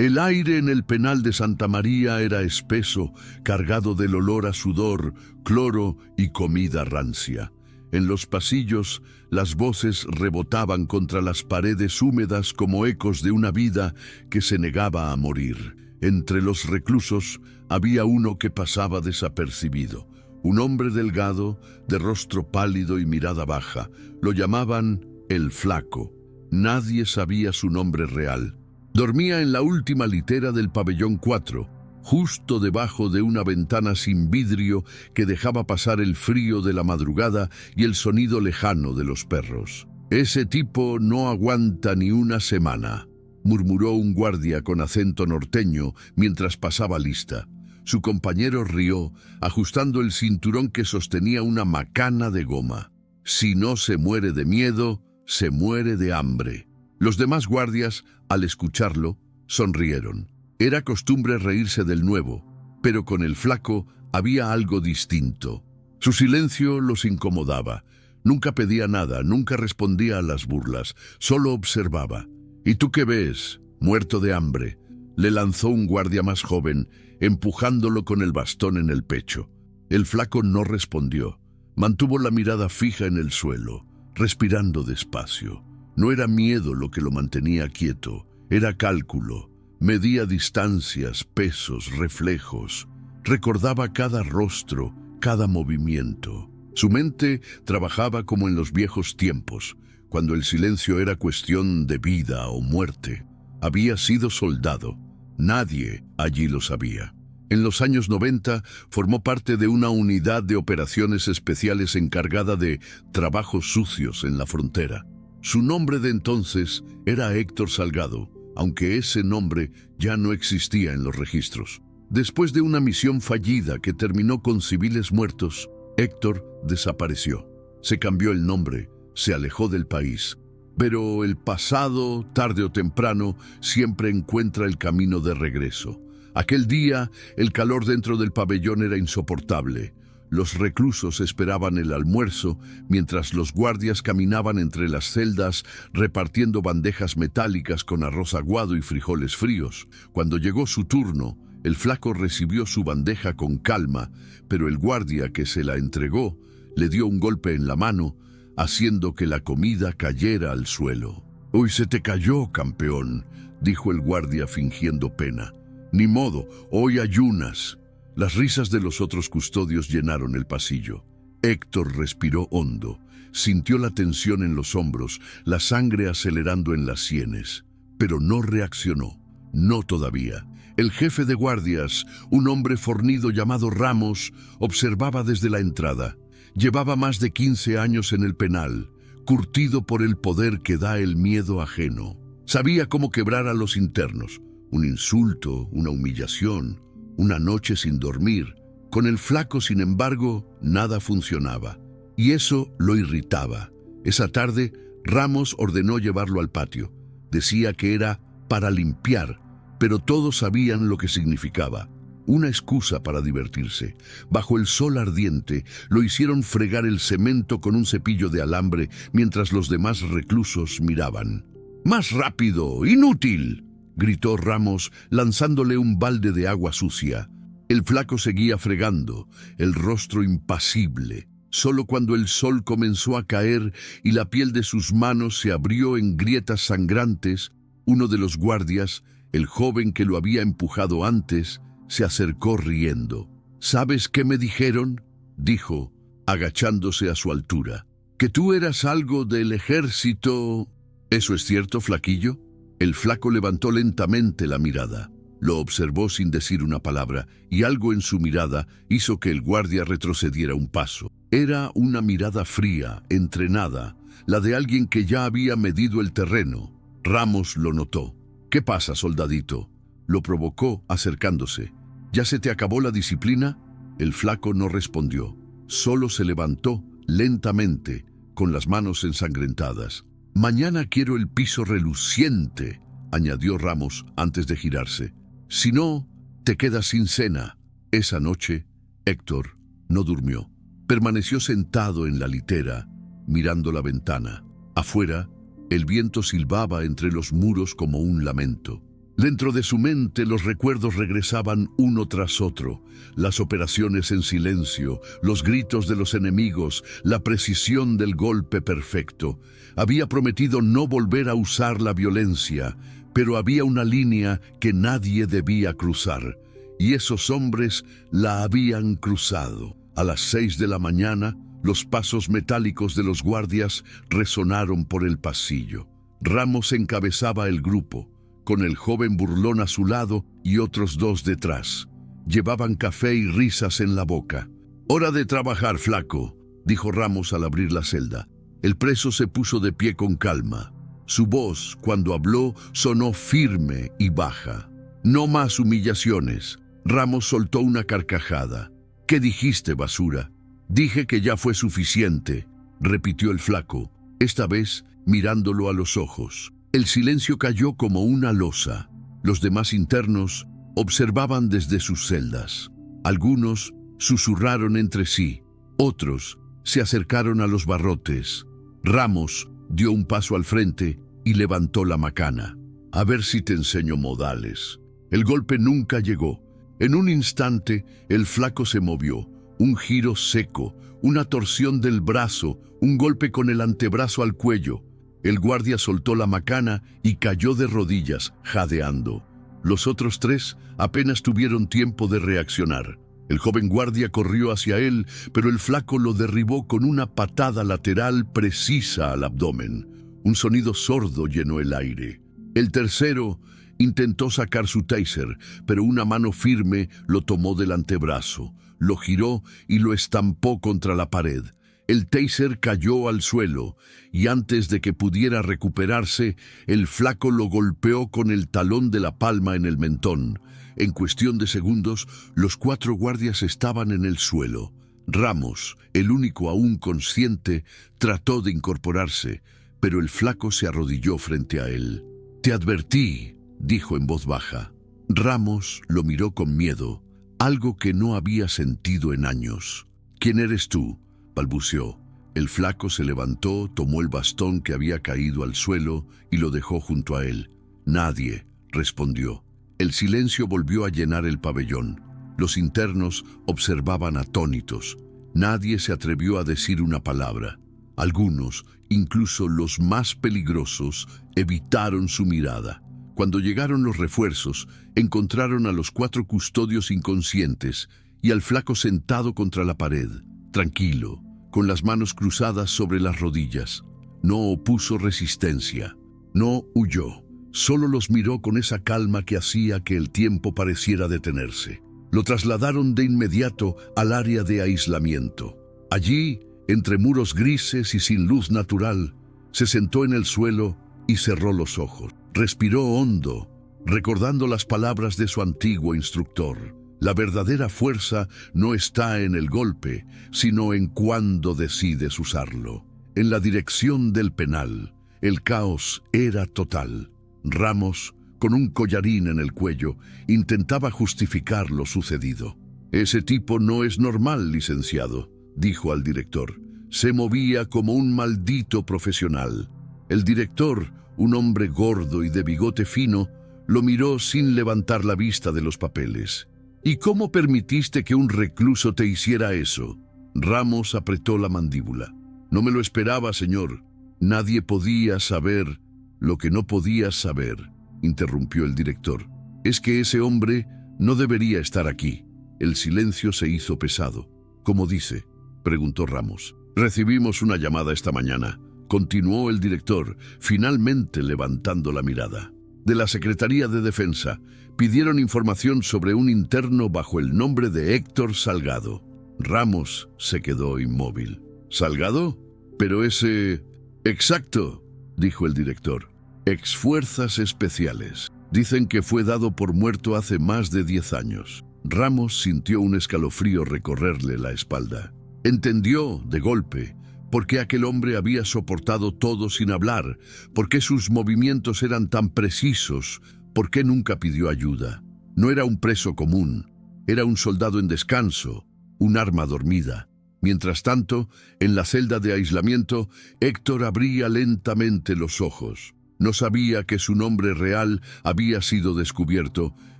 El aire en el penal de Santa María era espeso, cargado del olor a sudor, cloro y comida rancia. En los pasillos, las voces rebotaban contra las paredes húmedas como ecos de una vida que se negaba a morir. Entre los reclusos había uno que pasaba desapercibido. Un hombre delgado, de rostro pálido y mirada baja. Lo llamaban el Flaco. Nadie sabía su nombre real. Dormía en la última litera del pabellón 4, justo debajo de una ventana sin vidrio que dejaba pasar el frío de la madrugada y el sonido lejano de los perros. «Ese tipo no aguanta ni una semana», murmuró un guardia con acento norteño mientras pasaba lista. Su compañero rió, ajustando el cinturón que sostenía una macana de goma. «Si no se muere de miedo, se muere de hambre». Los demás guardias, al escucharlo, sonrieron. Era costumbre reírse del nuevo, pero con el Flaco había algo distinto. Su silencio los incomodaba. Nunca pedía nada, nunca respondía a las burlas, solo observaba. «¿Y tú qué ves? Muerto de hambre», le lanzó un guardia más joven, empujándolo con el bastón en el pecho. El Flaco no respondió. Mantuvo la mirada fija en el suelo, respirando despacio. No era miedo lo que lo mantenía quieto, era cálculo. Medía distancias, pesos, reflejos. Recordaba cada rostro, cada movimiento. Su mente trabajaba como en los viejos tiempos, cuando el silencio era cuestión de vida o muerte. Había sido soldado. Nadie allí lo sabía. En los años 90 formó parte de una unidad de operaciones especiales encargada de trabajos sucios en la frontera. Su nombre de entonces era Héctor Salgado, aunque ese nombre ya no existía en los registros. Después de una misión fallida que terminó con civiles muertos, Héctor desapareció. Se cambió el nombre, se alejó del país. Pero el pasado, tarde o temprano, siempre encuentra el camino de regreso. Aquel día, el calor dentro del pabellón era insoportable. Los reclusos esperaban el almuerzo, mientras los guardias caminaban entre las celdas repartiendo bandejas metálicas con arroz aguado y frijoles fríos. Cuando llegó su turno, el Flaco recibió su bandeja con calma, pero el guardia que se la entregó le dio un golpe en la mano, haciendo que la comida cayera al suelo. «Hoy se te cayó, campeón», dijo el guardia fingiendo pena. «Ni modo, hoy ayunas». Las risas de los otros custodios llenaron el pasillo. Héctor respiró hondo, sintió la tensión en los hombros, la sangre acelerando en las sienes, pero no reaccionó, no todavía. El jefe de guardias, un hombre fornido llamado Ramos, observaba desde la entrada. Llevaba más de 15 años en el penal, curtido por el poder que da el miedo ajeno. Sabía cómo quebrar a los internos, un insulto, una humillación, una noche sin dormir. Con el Flaco, sin embargo, nada funcionaba. Y eso lo irritaba. Esa tarde, Ramos ordenó llevarlo al patio. Decía que era para limpiar, pero todos sabían lo que significaba. Una excusa para divertirse. Bajo el sol ardiente, lo hicieron fregar el cemento con un cepillo de alambre mientras los demás reclusos miraban. «¡Más rápido! ¡Inútil!», gritó Ramos, lanzándole un balde de agua sucia. El Flaco seguía fregando, el rostro impasible. Solo cuando el sol comenzó a caer y la piel de sus manos se abrió en grietas sangrantes, uno de los guardias, el joven que lo había empujado antes, se acercó riendo. «¿Sabes qué me dijeron?», dijo, agachándose a su altura. «Que tú eras algo del ejército». «¿Eso es cierto, flaquillo?». El Flaco levantó lentamente la mirada. Lo observó sin decir una palabra, y algo en su mirada hizo que el guardia retrocediera un paso. Era una mirada fría, entrenada, la de alguien que ya había medido el terreno. Ramos lo notó. «¿Qué pasa, soldadito?», lo provocó acercándose. «¿Ya se te acabó la disciplina?». El Flaco no respondió. Solo se levantó lentamente, con las manos ensangrentadas. «Mañana quiero el piso reluciente», añadió Ramos antes de girarse. «Si no, te quedas sin cena». Esa noche, Héctor no durmió. Permaneció sentado en la litera, mirando la ventana. Afuera, el viento silbaba entre los muros como un lamento. Dentro de su mente los recuerdos regresaban uno tras otro, las operaciones en silencio, los gritos de los enemigos, la precisión del golpe perfecto. Había prometido no volver a usar la violencia, pero había una línea que nadie debía cruzar, y esos hombres la habían cruzado. A las 6 de la mañana, los pasos metálicos de los guardias resonaron por el pasillo. Ramos encabezaba el grupo, con el joven burlón a su lado y otros 2 detrás. Llevaban café y risas en la boca. «Hora de trabajar, flaco», dijo Ramos al abrir la celda. El preso se puso de pie con calma. Su voz, cuando habló, sonó firme y baja. «No más humillaciones». Ramos soltó una carcajada. «¿Qué dijiste, basura?» «Dije que ya fue suficiente», repitió el flaco, esta vez mirándolo a los ojos. El silencio cayó como una losa. Los demás internos observaban desde sus celdas. Algunos susurraron entre sí, otros se acercaron a los barrotes. Ramos dio un paso al frente y levantó la macana. «A ver si te enseño modales». El golpe nunca llegó. En un instante, el flaco se movió. Un giro seco, una torsión del brazo, un golpe con el antebrazo al cuello. El guardia soltó la macana y cayó de rodillas, jadeando. Los otros 3 apenas tuvieron tiempo de reaccionar. El joven guardia corrió hacia él, pero el flaco lo derribó con una patada lateral precisa al abdomen. Un sonido sordo llenó el aire. El tercero intentó sacar su taser, pero una mano firme lo tomó del antebrazo, lo giró y lo estampó contra la pared. El taser cayó al suelo y antes de que pudiera recuperarse, el flaco lo golpeó con el talón de la palma en el mentón. En cuestión de segundos, los 4 guardias estaban en el suelo. Ramos, el único aún consciente, trató de incorporarse, pero el flaco se arrodilló frente a él. «Te advertí», dijo en voz baja. Ramos lo miró con miedo, algo que no había sentido en años. «¿Quién eres tú?», balbuceó. El flaco se levantó, tomó el bastón que había caído al suelo y lo dejó junto a él. «Nadie», respondió. El silencio volvió a llenar el pabellón. Los internos observaban atónitos. Nadie se atrevió a decir una palabra. Algunos, incluso los más peligrosos, evitaron su mirada. Cuando llegaron los refuerzos, encontraron a los 4 custodios inconscientes y al flaco sentado contra la pared, tranquilo, con las manos cruzadas sobre las rodillas. No opuso resistencia, no huyó, solo los miró con esa calma que hacía que el tiempo pareciera detenerse. Lo trasladaron de inmediato al área de aislamiento. Allí, entre muros grises y sin luz natural, se sentó en el suelo y cerró los ojos. Respiró hondo, recordando las palabras de su antiguo instructor. La verdadera fuerza no está en el golpe, sino en cuándo decides usarlo. En la dirección del penal, el caos era total. Ramos, con un collarín en el cuello, intentaba justificar lo sucedido. «Ese tipo no es normal, licenciado», dijo al director. «Se movía como un maldito profesional». El director, un hombre gordo y de bigote fino, lo miró sin levantar la vista de los papeles. «¿Y cómo permitiste que un recluso te hiciera eso?». Ramos apretó la mandíbula. «No me lo esperaba, señor. Nadie podía saber lo que no podía saber», interrumpió el director. «Es que ese hombre no debería estar aquí». El silencio se hizo pesado. «¿Cómo dice?», preguntó Ramos. «Recibimos una llamada esta mañana», continuó el director, finalmente levantando la mirada. «De la Secretaría de Defensa. Pidieron información sobre un interno bajo el nombre de Héctor Salgado». Ramos se quedó inmóvil. «¿Salgado? Pero ese...». «Exacto», dijo el director. «Exfuerzas especiales. Dicen que fue dado por muerto hace más de 10 años». Ramos sintió un escalofrío recorrerle la espalda. Entendió, de golpe, por qué aquel hombre había soportado todo sin hablar, por qué sus movimientos eran tan precisos, por qué nunca pidió ayuda. No era un preso común, era un soldado en descanso, un arma dormida. Mientras tanto, en la celda de aislamiento, Héctor abría lentamente los ojos. No sabía que su nombre real había sido descubierto,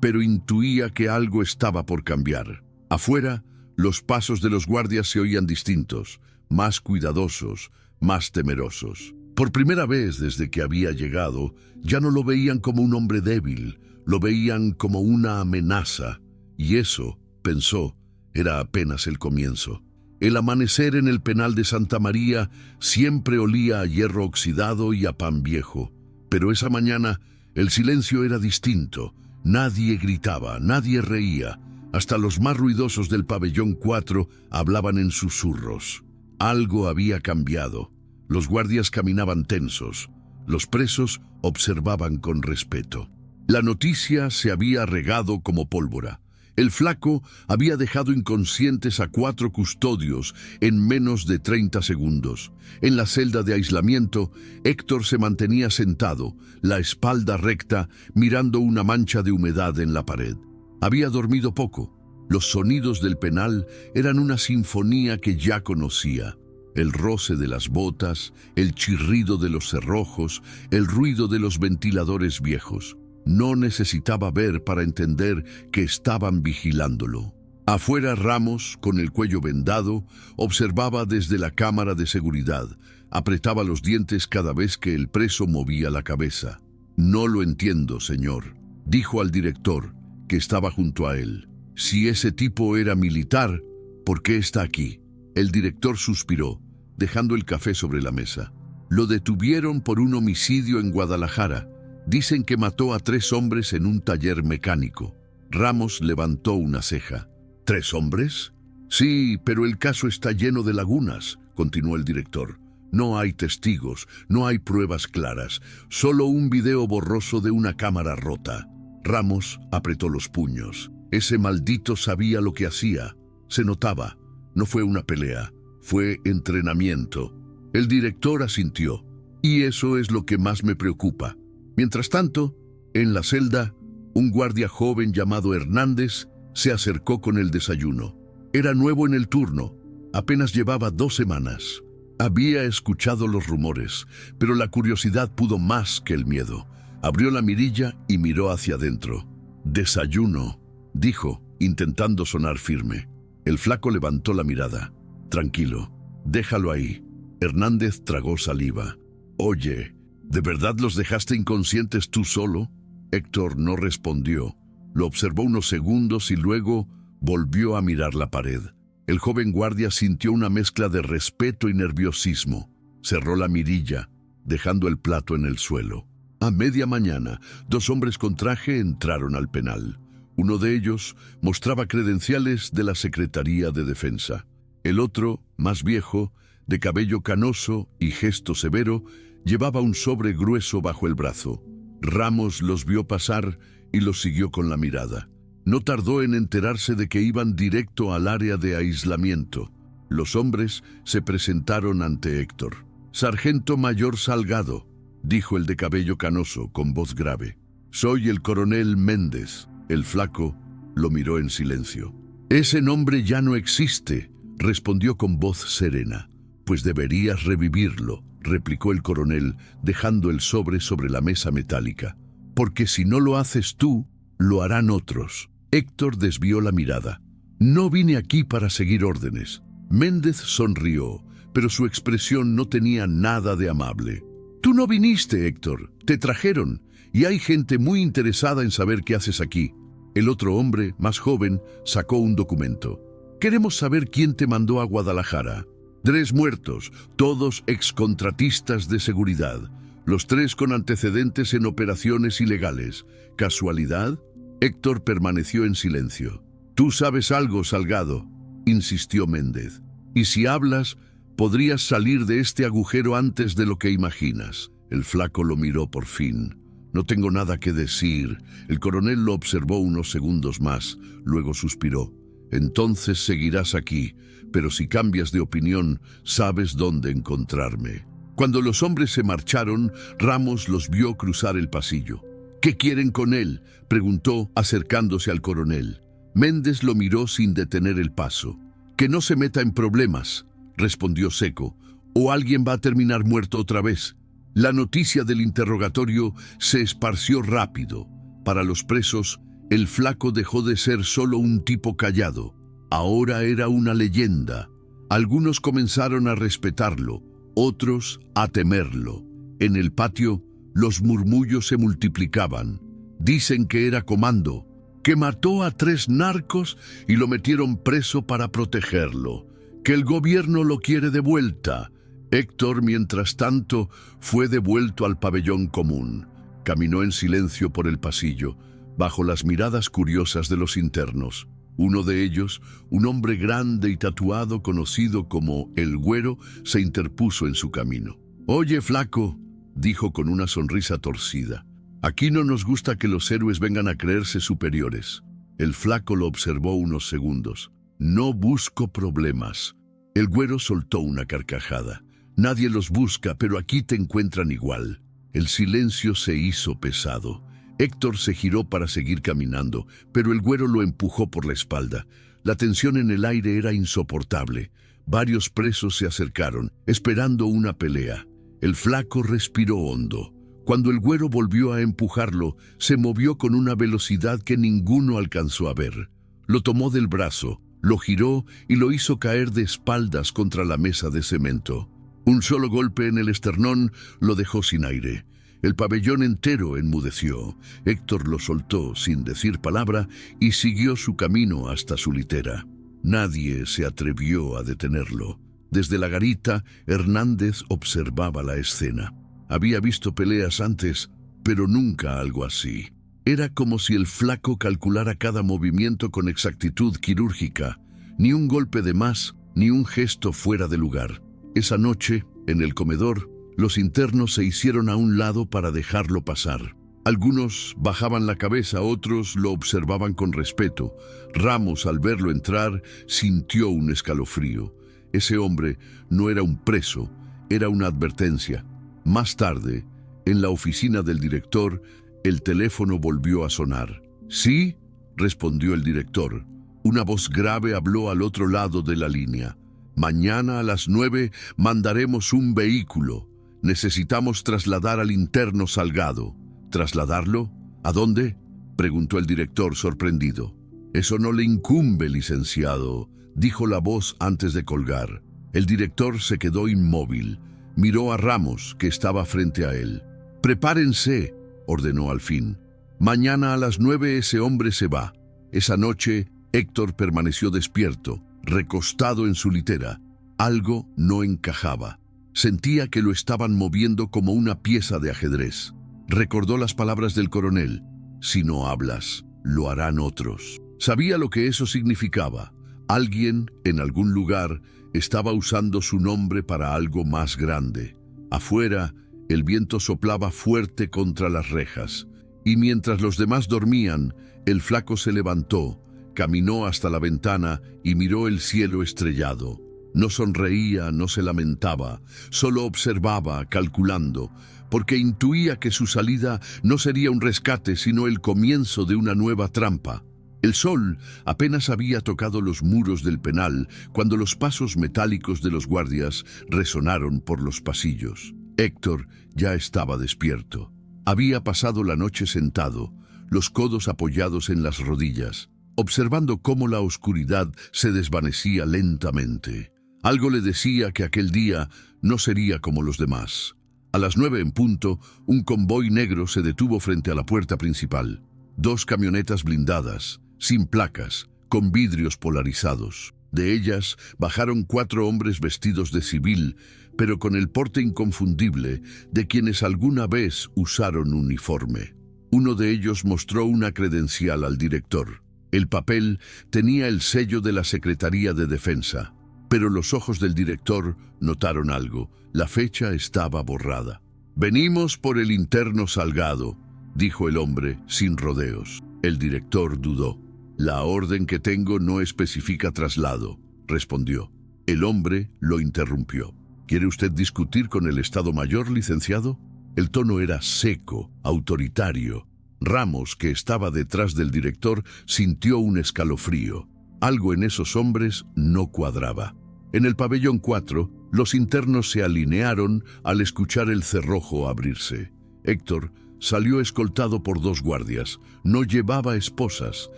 pero intuía que algo estaba por cambiar. Afuera, los pasos de los guardias se oían distintos, más cuidadosos, más temerosos. Por primera vez desde que había llegado, ya no lo veían como un hombre débil, lo veían como una amenaza. Y eso, pensó, era apenas el comienzo. El amanecer en el penal de Santa María siempre olía a hierro oxidado y a pan viejo. Pero esa mañana el silencio era distinto. Nadie gritaba, nadie reía. Hasta los más ruidosos del pabellón 4 hablaban en susurros. Algo había cambiado. Los guardias caminaban tensos. Los presos observaban con respeto. La noticia se había regado como pólvora. El flaco había dejado inconscientes a 4 custodios en menos de 30 segundos. En la celda de aislamiento, Héctor se mantenía sentado, la espalda recta, mirando una mancha de humedad en la pared. Había dormido poco. Los sonidos del penal eran una sinfonía que ya conocía. El roce de las botas, el chirrido de los cerrojos, el ruido de los ventiladores viejos. No necesitaba ver para entender que estaban vigilándolo. Afuera, Ramos, con el cuello vendado, observaba desde la cámara de seguridad. Apretaba los dientes cada vez que el preso movía la cabeza. «No lo entiendo, señor», dijo al director, que estaba junto a él. «Si ese tipo era militar, ¿por qué está aquí?» El director suspiró, dejando el café sobre la mesa. «Lo detuvieron por un homicidio en Guadalajara. Dicen que mató a 3 hombres en un taller mecánico». Ramos levantó una ceja. «¿3 hombres?» «Sí, pero el caso está lleno de lagunas», continuó el director. «No hay testigos, no hay pruebas claras, solo un video borroso de una cámara rota». Ramos apretó los puños. Ese maldito sabía lo que hacía. Se notaba. No fue una pelea, fue entrenamiento. El director asintió. «Y eso es lo que más me preocupa». Mientras tanto, en la celda, un guardia joven llamado Hernández se acercó con el desayuno. Era nuevo en el turno, apenas llevaba 2 semanas. Había escuchado los rumores, pero la curiosidad pudo más que el miedo. Abrió la mirilla y miró hacia adentro. «Desayuno», dijo, intentando sonar firme. El flaco levantó la mirada. «Tranquilo, déjalo ahí». Hernández tragó saliva. «Oye, ¿de verdad los dejaste inconscientes tú solo?» Héctor no respondió. Lo observó unos segundos y luego volvió a mirar la pared. El joven guardia sintió una mezcla de respeto y nerviosismo. Cerró la mirilla, dejando el plato en el suelo. A media mañana, 2 hombres con traje entraron al penal. Uno de ellos mostraba credenciales de la Secretaría de Defensa. El otro, más viejo, de cabello canoso y gesto severo, llevaba un sobre grueso bajo el brazo. Ramos los vio pasar y los siguió con la mirada. No tardó en enterarse de que iban directo al área de aislamiento. Los hombres se presentaron ante Héctor. «Sargento Mayor Salgado», dijo el de cabello canoso con voz grave. «Soy el coronel Méndez». El flaco lo miró en silencio. «Ese nombre ya no existe», respondió con voz serena. «Pues deberías revivirlo», replicó el coronel, dejando el sobre la mesa metálica. «Porque si no lo haces tú, lo harán otros». Héctor desvió la mirada. «No vine aquí para seguir órdenes». Méndez sonrió, pero su expresión no tenía nada de amable. «Tú no viniste, Héctor. Te trajeron, y hay gente muy interesada en saber qué haces aquí». El otro hombre, más joven, sacó un documento. «Queremos saber quién te mandó a Guadalajara». 3 muertos, todos excontratistas de seguridad. Los 3 con antecedentes en operaciones ilegales. ¿Casualidad?» Héctor permaneció en silencio. «Tú sabes algo, Salgado», insistió Méndez. «Y si hablas, podrías salir de este agujero antes de lo que imaginas». El flaco lo miró por fin. «No tengo nada que decir». El coronel lo observó unos segundos más, luego suspiró. «Entonces seguirás aquí, pero si cambias de opinión, sabes dónde encontrarme». Cuando los hombres se marcharon, Ramos los vio cruzar el pasillo. «¿Qué quieren con él?», preguntó, acercándose al coronel. Méndez lo miró sin detener el paso. «Que no se meta en problemas», respondió seco, «o alguien va a terminar muerto otra vez». La noticia del interrogatorio se esparció rápido. Para los presos, el flaco dejó de ser solo un tipo callado. Ahora era una leyenda. Algunos comenzaron a respetarlo, otros a temerlo. En el patio, los murmullos se multiplicaban. Dicen que era comando, que mató a 3 narcos y lo metieron preso para protegerlo, que el gobierno lo quiere de vuelta. Héctor, mientras tanto, fue devuelto al pabellón común. Caminó en silencio por el pasillo, bajo las miradas curiosas de los internos. Uno de ellos, un hombre grande y tatuado conocido como el Güero, se interpuso en su camino. «Oye, flaco», dijo con una sonrisa torcida, «aquí no nos gusta que los héroes vengan a creerse superiores». El flaco lo observó unos segundos. «No busco problemas». El Güero soltó una carcajada. «Nadie los busca, pero aquí te encuentran igual». El silencio se hizo pesado. Héctor se giró para seguir caminando, pero el Güero lo empujó por la espalda. La tensión en el aire era insoportable. Varios presos se acercaron, esperando una pelea. El flaco respiró hondo. Cuando el Güero volvió a empujarlo, se movió con una velocidad que ninguno alcanzó a ver. Lo tomó del brazo, lo giró y lo hizo caer de espaldas contra la mesa de cemento. Un solo golpe en el esternón lo dejó sin aire. El pabellón entero enmudeció. Héctor lo soltó sin decir palabra y siguió su camino hasta su litera. Nadie se atrevió a detenerlo. Desde la garita, Hernández observaba la escena. Había visto peleas antes, pero nunca algo así. Era como si el flaco calculara cada movimiento con exactitud quirúrgica. Ni un golpe de más, ni un gesto fuera de lugar. Esa noche, en el comedor, los internos se hicieron a un lado para dejarlo pasar. Algunos bajaban la cabeza, otros lo observaban con respeto. Ramos, al verlo entrar, sintió un escalofrío. Ese hombre no era un preso, era una advertencia. Más tarde, en la oficina del director, el teléfono volvió a sonar. «¿Sí?», respondió el director. Una voz grave habló al otro lado de la línea. «Mañana a las 9 mandaremos un vehículo. Necesitamos trasladar al interno Salgado». «¿Trasladarlo? ¿A dónde?», preguntó el director sorprendido. «Eso no le incumbe, licenciado», dijo la voz antes de colgar. El director se quedó inmóvil. Miró a Ramos, que estaba frente a él. «Prepárense», ordenó al fin. «Mañana a las 9 ese hombre se va». Esa noche, Héctor permaneció despierto, recostado en su litera. Algo no encajaba. Sentía que lo estaban moviendo como una pieza de ajedrez. Recordó las palabras del coronel: «Si no hablas, lo harán otros». Sabía lo que eso significaba. Alguien, en algún lugar, estaba usando su nombre para algo más grande. Afuera, el viento soplaba fuerte contra las rejas. Y mientras los demás dormían, el flaco se levantó, caminó hasta la ventana y miró el cielo estrellado. No sonreía, no se lamentaba, solo observaba, calculando, porque intuía que su salida no sería un rescate, sino el comienzo de una nueva trampa. El sol apenas había tocado los muros del penal cuando los pasos metálicos de los guardias resonaron por los pasillos. Héctor ya estaba despierto. Había pasado la noche sentado, los codos apoyados en las rodillas, observando cómo la oscuridad se desvanecía lentamente. Algo le decía que aquel día no sería como los demás. A las 9 en punto, un convoy negro se detuvo frente a la puerta principal. 2 camionetas blindadas, sin placas, con vidrios polarizados. De ellas bajaron 4 hombres vestidos de civil, pero con el porte inconfundible de quienes alguna vez usaron uniforme. Uno de ellos mostró una credencial al director. El papel tenía el sello de la Secretaría de Defensa, pero los ojos del director notaron algo. La fecha estaba borrada. «Venimos por el interno Salgado», dijo el hombre sin rodeos. El director dudó. «La orden que tengo no especifica traslado», respondió. El hombre lo interrumpió. «¿Quiere usted discutir con el Estado Mayor, licenciado?». El tono era seco, autoritario. Ramos, que estaba detrás del director, sintió un escalofrío. Algo en esos hombres no cuadraba. En el pabellón 4, los internos se alinearon al escuchar el cerrojo abrirse. Héctor salió escoltado por 2 guardias. No llevaba esposas,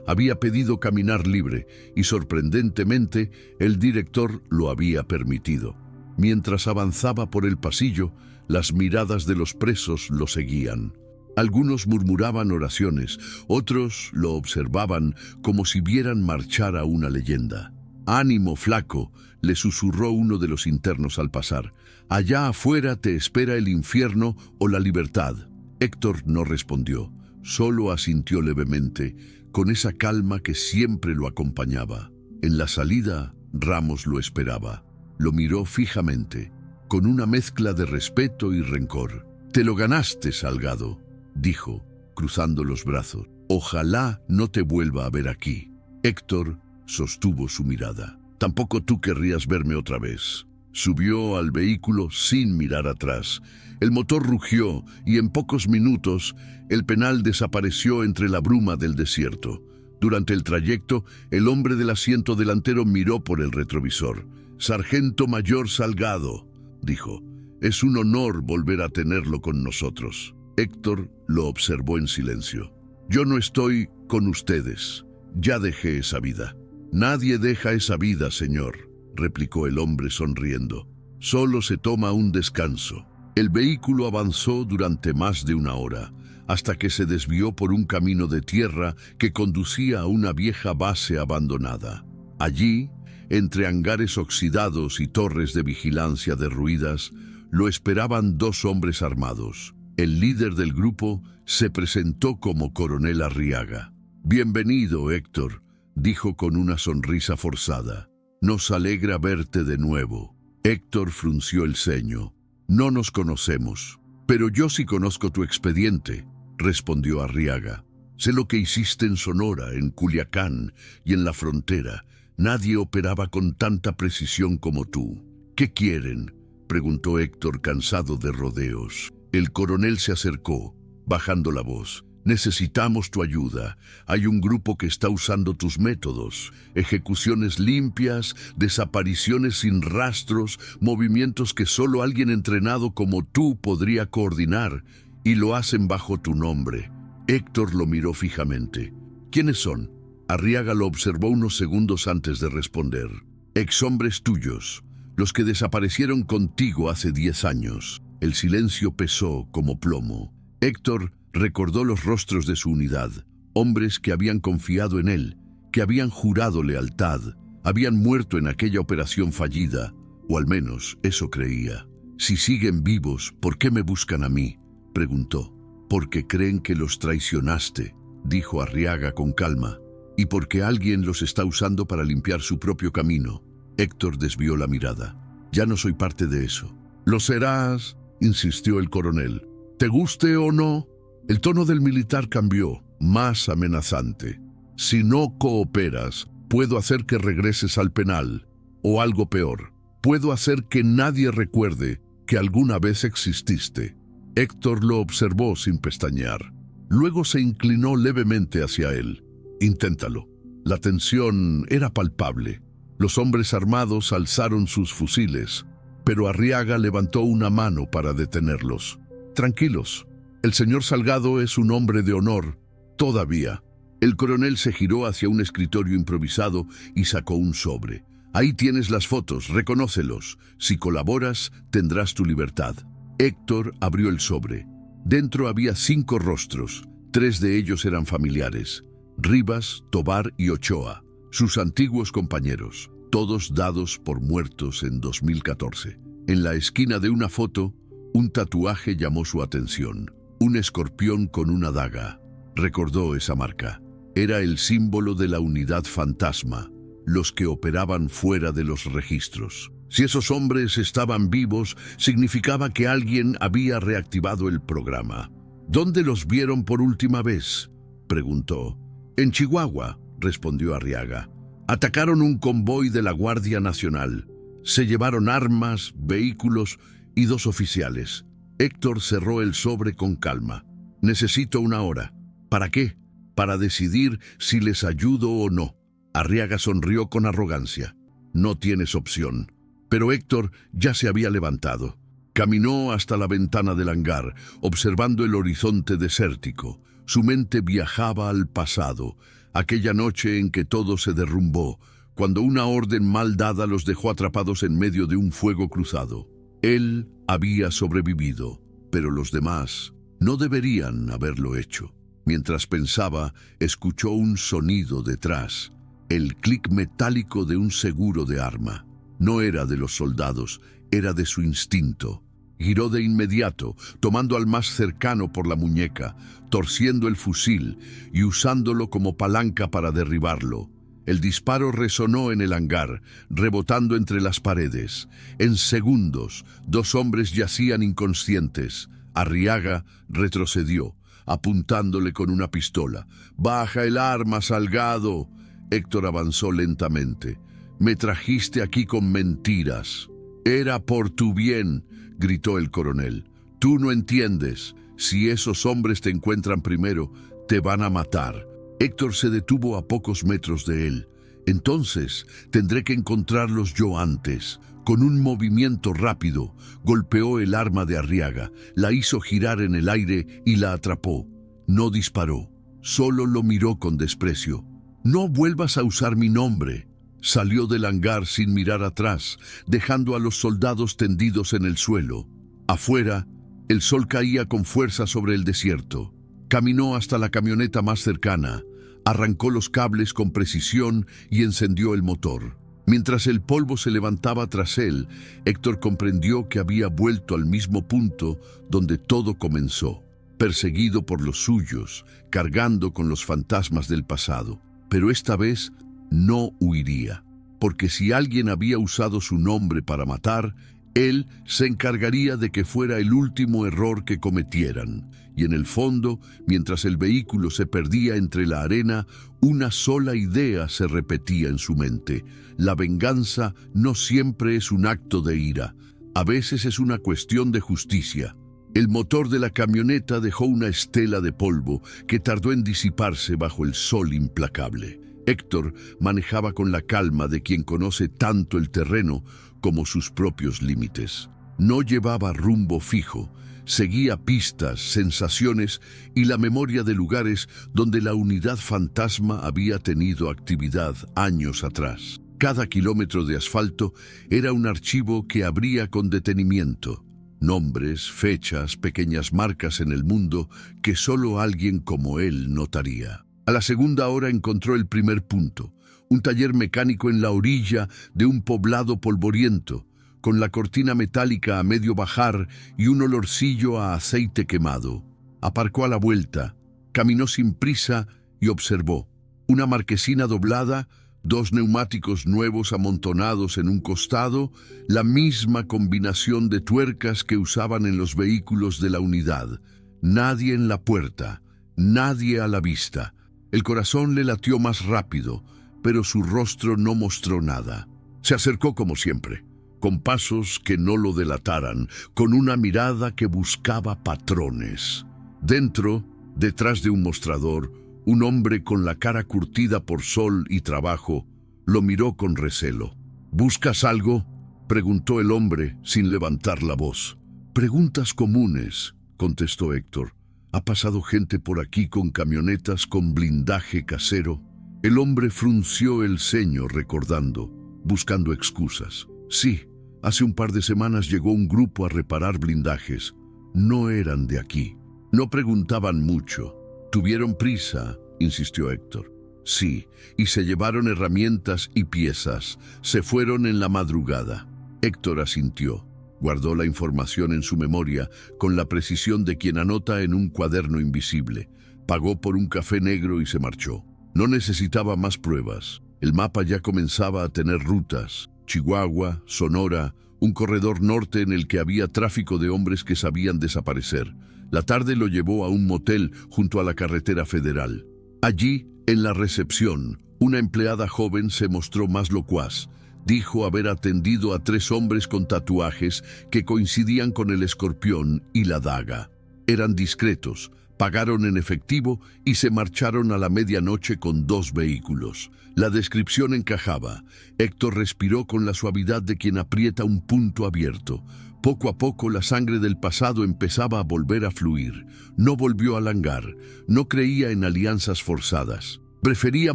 había pedido caminar libre y, sorprendentemente, el director lo había permitido. Mientras avanzaba por el pasillo, las miradas de los presos lo seguían. Algunos murmuraban oraciones, otros lo observaban como si vieran marchar a una leyenda. «Ánimo, flaco», le susurró uno de los internos al pasar. «Allá afuera te espera el infierno o la libertad». Héctor no respondió, solo asintió levemente, con esa calma que siempre lo acompañaba. En la salida, Ramos lo esperaba. Lo miró fijamente, con una mezcla de respeto y rencor. «Te lo ganaste, Salgado», dijo, cruzando los brazos. «Ojalá no te vuelva a ver aquí». Héctor sostuvo su mirada. «Tampoco tú querrías verme otra vez». Subió al vehículo sin mirar atrás. El motor rugió y en pocos minutos el penal desapareció entre la bruma del desierto. Durante el trayecto, el hombre del asiento delantero miró por el retrovisor. «Sargento Mayor Salgado», dijo, «es un honor volver a tenerlo con nosotros». Héctor lo observó en silencio. «Yo no estoy con ustedes. Ya dejé esa vida». «Nadie deja esa vida, señor», replicó el hombre sonriendo. «Solo se toma un descanso». El vehículo avanzó durante más de 1 hora, hasta que se desvió por un camino de tierra que conducía a una vieja base abandonada. Allí, entre hangares oxidados y torres de vigilancia derruidas, lo esperaban 2 hombres armados. El líder del grupo se presentó como Coronel Arriaga. «Bienvenido, Héctor», dijo con una sonrisa forzada. «Nos alegra verte de nuevo». Héctor frunció el ceño. «No nos conocemos, pero yo sí conozco tu expediente», respondió Arriaga. «Sé lo que hiciste en Sonora, en Culiacán y en la frontera. Nadie operaba con tanta precisión como tú». «¿Qué quieren?», preguntó Héctor, cansado de rodeos. El coronel se acercó, bajando la voz. «Necesitamos tu ayuda. Hay un grupo que está usando tus métodos. Ejecuciones limpias, desapariciones sin rastros, movimientos que solo alguien entrenado como tú podría coordinar, y lo hacen bajo tu nombre». Héctor lo miró fijamente. «¿Quiénes son?». Arriaga lo observó unos segundos antes de responder. «Exhombres tuyos, los que desaparecieron contigo hace 10 años». El silencio pesó como plomo. Héctor recordó los rostros de su unidad, hombres que habían confiado en él, que habían jurado lealtad, habían muerto en aquella operación fallida, o al menos eso creía. «Si siguen vivos, ¿por qué me buscan a mí?», preguntó. «Porque creen que los traicionaste», dijo Arriaga con calma, «y porque alguien los está usando para limpiar su propio camino». Héctor desvió la mirada. «Ya no soy parte de eso». «Lo serás», insistió el coronel. «Te guste o no». El tono del militar cambió, más amenazante. «Si no cooperas, puedo hacer que regreses al penal. O algo peor, puedo hacer que nadie recuerde que alguna vez exististe». Héctor lo observó sin pestañear. Luego se inclinó levemente hacia él. «Inténtalo». La tensión era palpable. Los hombres armados alzaron sus fusiles, pero Arriaga levantó una mano para detenerlos. «Tranquilos. El señor Salgado es un hombre de honor, todavía». El coronel se giró hacia un escritorio improvisado y sacó un sobre. «Ahí tienes las fotos, reconócelos. Si colaboras, tendrás tu libertad». Héctor abrió el sobre. Dentro había 5 rostros. 3 de ellos eran familiares: Rivas, Tobar y Ochoa, sus antiguos compañeros, todos dados por muertos en 2014. En la esquina de una foto, un tatuaje llamó su atención. Un escorpión con una daga. Recordó esa marca. Era el símbolo de la unidad fantasma, los que operaban fuera de los registros. Si esos hombres estaban vivos, significaba que alguien había reactivado el programa. «¿Dónde los vieron por última vez?», preguntó. «En Chihuahua», respondió Arriaga. «Atacaron un convoy de la Guardia Nacional. Se llevaron armas, vehículos y 2 oficiales». Héctor cerró el sobre con calma. «Necesito 1 hora». «¿Para qué?». «Para decidir si les ayudo o no». Arriaga sonrió con arrogancia. no tienes opción. Pero Héctor ya se había levantado. Caminó hasta la ventana del hangar, observando el horizonte desértico. Su mente viajaba al pasado, aquella noche en que todo se derrumbó, cuando una orden mal dada los dejó atrapados en medio de un fuego cruzado. Él había sobrevivido, pero los demás no deberían haberlo hecho. Mientras pensaba, escuchó un sonido detrás, el clic metálico de un seguro de arma. No era de los soldados, era de su instinto. Giró de inmediato, tomando al más cercano por la muñeca, torciendo el fusil y usándolo como palanca para derribarlo. El disparo resonó en el hangar, rebotando entre las paredes. En segundos, 2 hombres yacían inconscientes. Arriaga retrocedió, apuntándole con una pistola. «¡Baja el arma, Salgado!». Héctor avanzó lentamente. «Me trajiste aquí con mentiras». «Era por tu bien», gritó el coronel. «Tú no entiendes. Si esos hombres te encuentran primero, te van a matar». Héctor se detuvo a pocos metros de él. «Entonces tendré que encontrarlos yo antes». Con un movimiento rápido, golpeó el arma de Arriaga, la hizo girar en el aire y la atrapó. No disparó, solo lo miró con desprecio. «No vuelvas a usar mi nombre». Salió del hangar sin mirar atrás, dejando a los soldados tendidos en el suelo. Afuera, el sol caía con fuerza sobre el desierto. Caminó hasta la camioneta más cercana, arrancó los cables con precisión y encendió el motor. Mientras el polvo se levantaba tras él, Héctor comprendió que había vuelto al mismo punto donde todo comenzó, perseguido por los suyos, cargando con los fantasmas del pasado. Pero esta vez no huiría, porque si alguien había usado su nombre para matar, él se encargaría de que fuera el último error que cometieran. Y en el fondo, mientras el vehículo se perdía entre la arena, una sola idea se repetía en su mente. La venganza no siempre es un acto de ira, a veces es una cuestión de justicia. El motor de la camioneta dejó una estela de polvo que tardó en disiparse bajo el sol implacable. Héctor manejaba con la calma de quien conoce tanto el terreno como sus propios límites. No llevaba rumbo fijo, seguía pistas, sensaciones y la memoria de lugares donde la unidad fantasma había tenido actividad años atrás. Cada kilómetro de asfalto era un archivo que abría con detenimiento. Nombres, fechas, pequeñas marcas en el mundo que solo alguien como él notaría. A la segunda hora encontró el primer punto, un taller mecánico en la orilla de un poblado polvoriento, con la cortina metálica a medio bajar y un olorcillo a aceite quemado. Aparcó a la vuelta, caminó sin prisa y observó. Una marquesina doblada, 2 neumáticos nuevos amontonados en un costado, la misma combinación de tuercas que usaban en los vehículos de la unidad. Nadie en la puerta, nadie a la vista. El corazón le latió más rápido, pero su rostro no mostró nada. Se acercó como siempre, con pasos que no lo delataran, con una mirada que buscaba patrones. Dentro, detrás de un mostrador, un hombre con la cara curtida por sol y trabajo lo miró con recelo. «¿Buscas algo?», preguntó el hombre sin levantar la voz. «Preguntas comunes», contestó Héctor. «¿Ha pasado gente por aquí con camionetas con blindaje casero?». El hombre frunció el ceño recordando, buscando excusas. «Sí, hace un par de semanas llegó un grupo a reparar blindajes. No eran de aquí. No preguntaban mucho. Tuvieron prisa», insistió Héctor. «Sí, y se llevaron herramientas y piezas. Se fueron en la madrugada». Héctor asintió. Guardó la información en su memoria con la precisión de quien anota en un cuaderno invisible. Pagó por un café negro y se marchó. No necesitaba más pruebas. El mapa ya comenzaba a tener rutas. Chihuahua, Sonora, un corredor norte en el que había tráfico de hombres que sabían desaparecer. La tarde lo llevó a un motel junto a la carretera federal. Allí, en la recepción, una empleada joven se mostró más locuaz. Dijo haber atendido a 3 hombres con tatuajes que coincidían con el escorpión y la daga. Eran discretos, Pagaron en efectivo y se marcharon a la medianoche con 2 vehículos. La descripción encajaba. Héctor respiró con la suavidad de quien aprieta un punto abierto. Poco a poco la sangre del pasado empezaba a volver a fluir. No volvió al hangar. No creía en alianzas forzadas. Prefería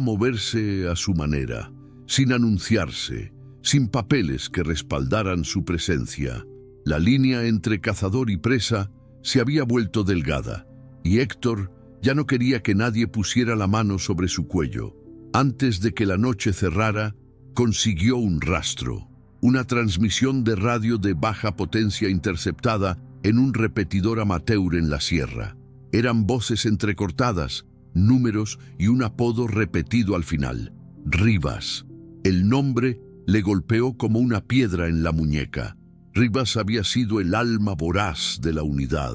moverse a su manera, sin anunciarse, sin papeles que respaldaran su presencia. La línea entre cazador y presa se había vuelto delgada, y Héctor ya no quería que nadie pusiera la mano sobre su cuello. Antes de que la noche cerrara, consiguió un rastro, una transmisión de radio de baja potencia interceptada en un repetidor amateur en la sierra. Eran voces entrecortadas, números y un apodo repetido al final: Rivas. El nombre le golpeó como una piedra en la muñeca. Rivas había sido el alma voraz de la unidad,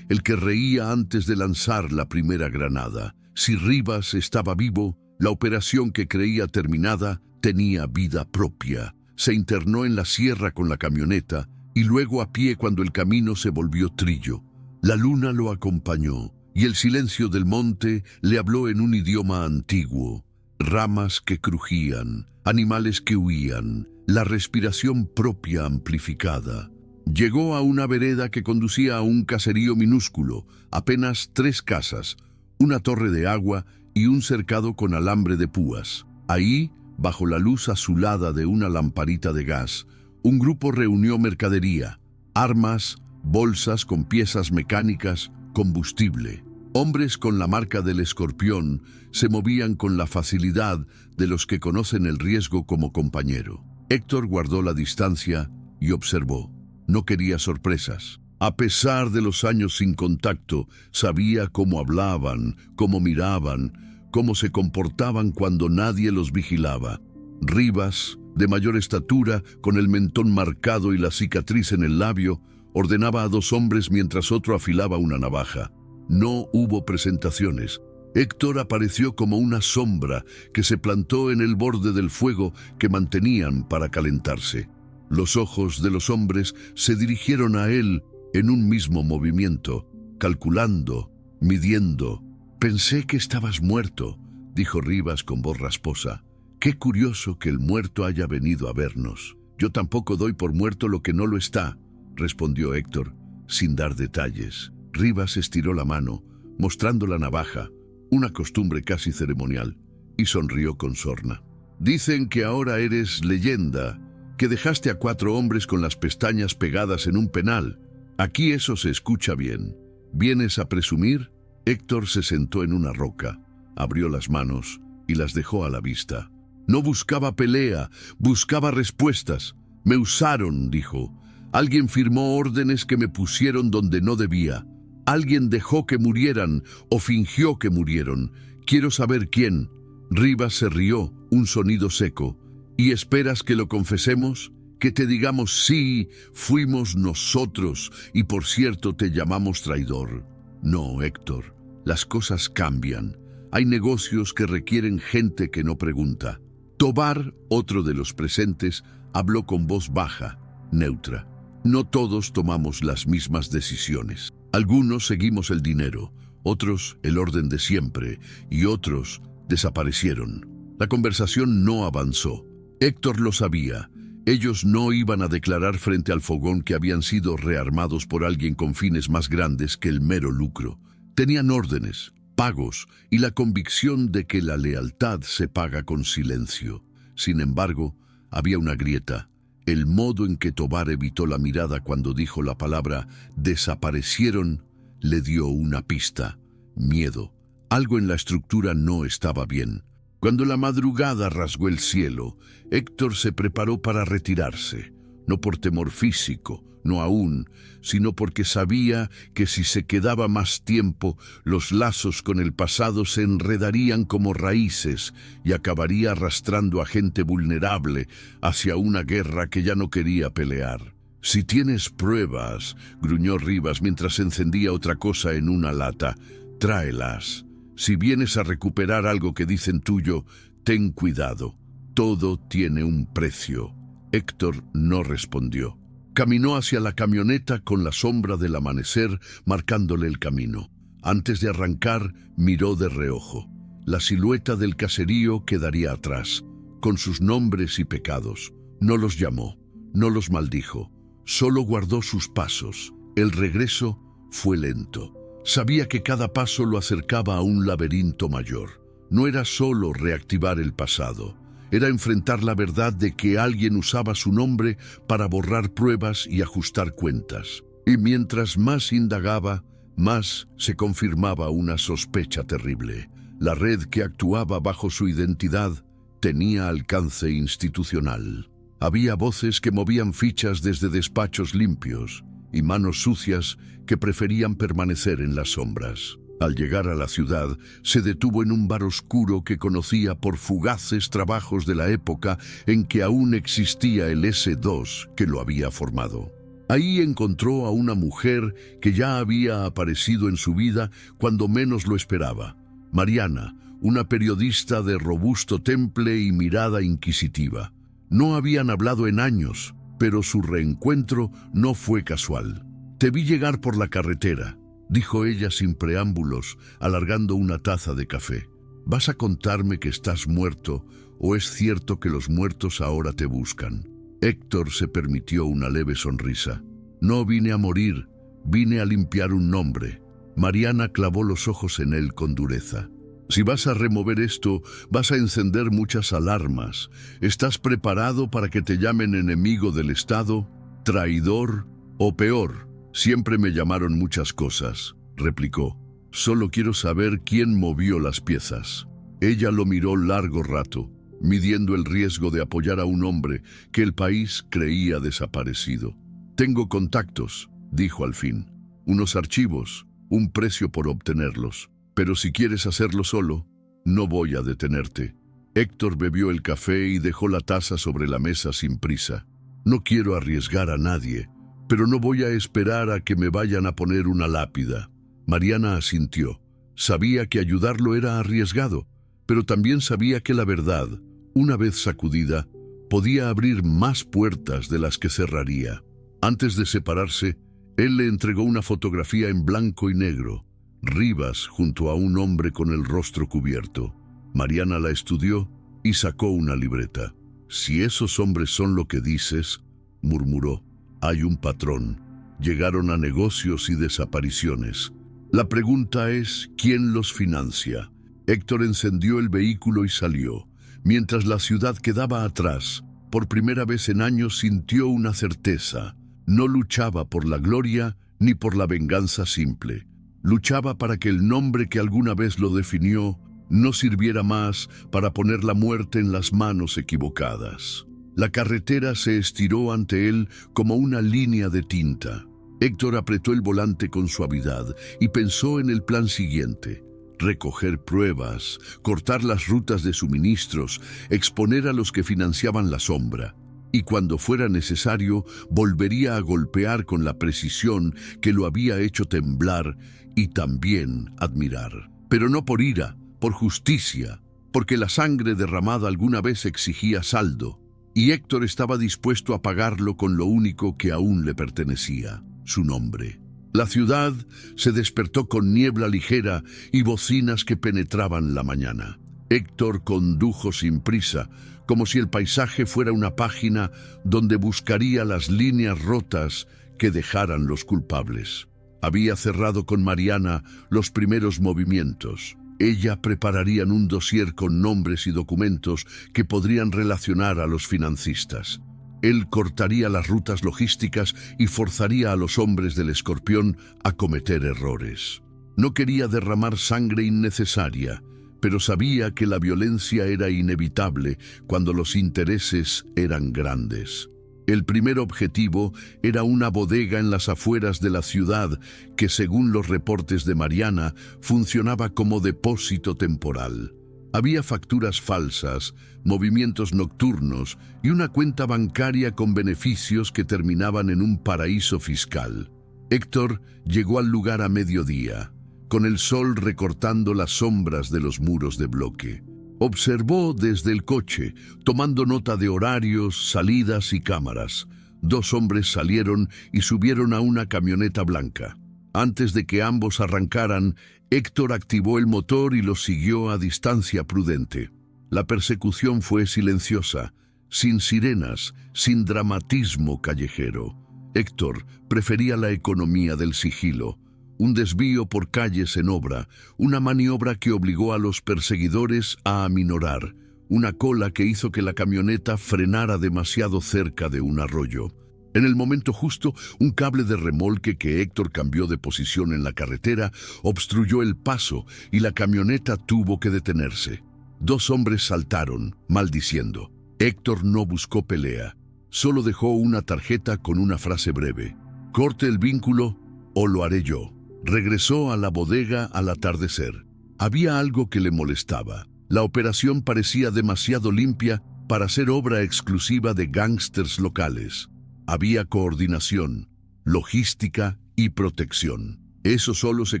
el que reía antes de lanzar la primera granada. Si Rivas estaba vivo, la operación que creía terminada tenía vida propia. Se internó en la sierra con la camioneta y luego a pie cuando el camino se volvió trillo. La luna lo acompañó y el silencio del monte le habló en un idioma antiguo. Ramas que crujían, animales que huían, la respiración propia amplificada. Llegó a una vereda que conducía a un caserío minúsculo, apenas 3 casas, una torre de agua y un cercado con alambre de púas. Ahí, bajo la luz azulada de una lamparita de gas, un grupo reunió mercadería, armas, bolsas con piezas mecánicas, combustible. Hombres con la marca del escorpión se movían con la facilidad de los que conocen el riesgo como compañero. Héctor guardó la distancia y observó. No quería sorpresas. A pesar de los años sin contacto, sabía cómo hablaban, cómo miraban, cómo se comportaban cuando nadie los vigilaba. Rivas, de mayor estatura, con el mentón marcado y la cicatriz en el labio, ordenaba a 2 hombres mientras otro afilaba una navaja. No hubo presentaciones. Héctor apareció como una sombra que se plantó en el borde del fuego que mantenían para calentarse. Los ojos de los hombres se dirigieron a él en un mismo movimiento, calculando, midiendo. «Pensé que estabas muerto», dijo Rivas con voz rasposa. «Qué curioso que el muerto haya venido a vernos». «Yo tampoco doy por muerto lo que no lo está», respondió Héctor, sin dar detalles. Rivas estiró la mano, mostrando la navaja, una costumbre casi ceremonial, y sonrió con sorna. «Dicen que ahora eres leyenda, que dejaste a 4 hombres con las pestañas pegadas en un penal. Aquí eso se escucha bien. ¿Vienes a presumir?» Héctor se sentó en una roca, abrió las manos y las dejó a la vista. No buscaba pelea, buscaba respuestas. «Me usaron», dijo. «Alguien firmó órdenes que me pusieron donde no debía. Alguien dejó que murieran o fingió que murieron. Quiero saber quién». Rivas se rió, un sonido seco. «¿Y esperas que lo confesemos? ¿Que te digamos sí, fuimos nosotros y por cierto te llamamos traidor?» «No, Héctor, las cosas cambian. Hay negocios que requieren gente que no pregunta». Tobar, otro de los presentes, habló con voz baja, neutra. «No todos tomamos las mismas decisiones. Algunos seguimos el dinero, otros el orden de siempre y otros desaparecieron». La conversación no avanzó. Héctor lo sabía. Ellos no iban a declarar frente al fogón que habían sido rearmados por alguien con fines más grandes que el mero lucro. Tenían órdenes, pagos y la convicción de que la lealtad se paga con silencio. Sin embargo, había una grieta. El modo en que Tobar evitó la mirada cuando dijo la palabra «desaparecieron» le dio una pista. Miedo. Algo en la estructura no estaba bien. Cuando la madrugada rasgó el cielo, Héctor se preparó para retirarse, no por temor físico, no aún, sino porque sabía que si se quedaba más tiempo, los lazos con el pasado se enredarían como raíces y acabaría arrastrando a gente vulnerable hacia una guerra que ya no quería pelear. «Si tienes pruebas», gruñó Rivas mientras encendía otra cosa en una lata, «tráelas. Si vienes a recuperar algo que dicen tuyo, ten cuidado. Todo tiene un precio». Héctor no respondió. Caminó hacia la camioneta con la sombra del amanecer marcándole el camino. Antes de arrancar, miró de reojo. La silueta del caserío quedaría atrás, con sus nombres y pecados. No los llamó, no los maldijo, solo guardó sus pasos. El regreso fue lento. Sabía que cada paso lo acercaba a un laberinto mayor. No era solo reactivar el pasado, era enfrentar la verdad de que alguien usaba su nombre para borrar pruebas y ajustar cuentas. Y mientras más indagaba, más se confirmaba una sospecha terrible. La red que actuaba bajo su identidad tenía alcance institucional. Había voces que movían fichas desde despachos limpios y manos sucias que preferían permanecer en las sombras. Al llegar a la ciudad, se detuvo en un bar oscuro que conocía por fugaces trabajos de la época en que aún existía el S2 que lo había formado. Ahí encontró a una mujer que ya había aparecido en su vida cuando menos lo esperaba. Mariana, una periodista de robusto temple y mirada inquisitiva. No habían hablado en años, pero su reencuentro no fue casual. «Te vi llegar por la carretera», dijo ella sin preámbulos, alargando una taza de café. «¿Vas a contarme que estás muerto o es cierto que los muertos ahora te buscan?» Héctor se permitió una leve sonrisa. «No vine a morir, vine a limpiar un nombre». Mariana clavó los ojos en él con dureza. «Si vas a remover esto, vas a encender muchas alarmas. ¿Estás preparado para que te llamen enemigo del Estado, traidor o peor?» «Siempre me llamaron muchas cosas», replicó. «Solo quiero saber quién movió las piezas». Ella lo miró largo rato, midiendo el riesgo de apoyar a un hombre que el país creía desaparecido. «Tengo contactos», dijo al fin. «Unos archivos, un precio por obtenerlos. Pero si quieres hacerlo solo, no voy a detenerte». Héctor bebió el café y dejó la taza sobre la mesa sin prisa. «No quiero arriesgar a nadie, pero no voy a esperar a que me vayan a poner una lápida». Mariana asintió. Sabía que ayudarlo era arriesgado, pero también sabía que la verdad, una vez sacudida, podía abrir más puertas de las que cerraría. Antes de separarse, él le entregó una fotografía en blanco y negro, Rivas junto a un hombre con el rostro cubierto. Mariana la estudió y sacó una libreta. «Si esos hombres son lo que dices», murmuró, «hay un patrón. Llegaron a negocios y desapariciones. La pregunta es, ¿quién los financia?». Héctor encendió el vehículo y salió. Mientras la ciudad quedaba atrás, por primera vez en años sintió una certeza. No luchaba por la gloria ni por la venganza simple. Luchaba para que el nombre que alguna vez lo definió no sirviera más para poner la muerte en las manos equivocadas. La carretera se estiró ante él como una línea de tinta. Héctor apretó el volante con suavidad y pensó en el plan siguiente: recoger pruebas, cortar las rutas de suministros, exponer a los que financiaban la sombra. Y cuando fuera necesario, volvería a golpear con la precisión que lo había hecho temblar y también admirar. Pero no por ira, por justicia, porque la sangre derramada alguna vez exigía saldo, y Héctor estaba dispuesto a pagarlo con lo único que aún le pertenecía: su nombre. La ciudad se despertó con niebla ligera y bocinas que penetraban la mañana. Héctor condujo sin prisa, como si el paisaje fuera una página donde buscaría las líneas rotas que dejaran los culpables. Había cerrado con Mariana los primeros movimientos. Ella prepararía un dossier con nombres y documentos que podrían relacionar a los financistas. Él cortaría las rutas logísticas y forzaría a los hombres del Escorpión a cometer errores. No quería derramar sangre innecesaria, pero sabía que la violencia era inevitable cuando los intereses eran grandes. El primer objetivo era una bodega en las afueras de la ciudad que, según los reportes de Mariana, funcionaba como depósito temporal. Había facturas falsas, movimientos nocturnos y una cuenta bancaria con beneficios que terminaban en un paraíso fiscal. Héctor llegó al lugar a mediodía, con el sol recortando las sombras de los muros de bloque. Observó desde el coche, tomando nota de horarios, salidas y cámaras. 2 hombres salieron y subieron a una camioneta blanca. Antes de que ambos arrancaran, Héctor activó el motor y los siguió a distancia prudente. La persecución fue silenciosa, sin sirenas, sin dramatismo callejero. Héctor prefería la economía del sigilo, un desvío por calles en obra, una maniobra que obligó a los perseguidores a aminorar, una cola que hizo que la camioneta frenara demasiado cerca de un arroyo. En el momento justo, un cable de remolque que Héctor cambió de posición en la carretera obstruyó el paso y la camioneta tuvo que detenerse. Dos hombres saltaron, maldiciendo. Héctor no buscó pelea, solo dejó una tarjeta con una frase breve: «Corte el vínculo o lo haré yo». Regresó a la bodega al atardecer. Había algo que le molestaba. La operación parecía demasiado limpia para ser obra exclusiva de gángsters locales. Había coordinación, logística y protección. Eso solo se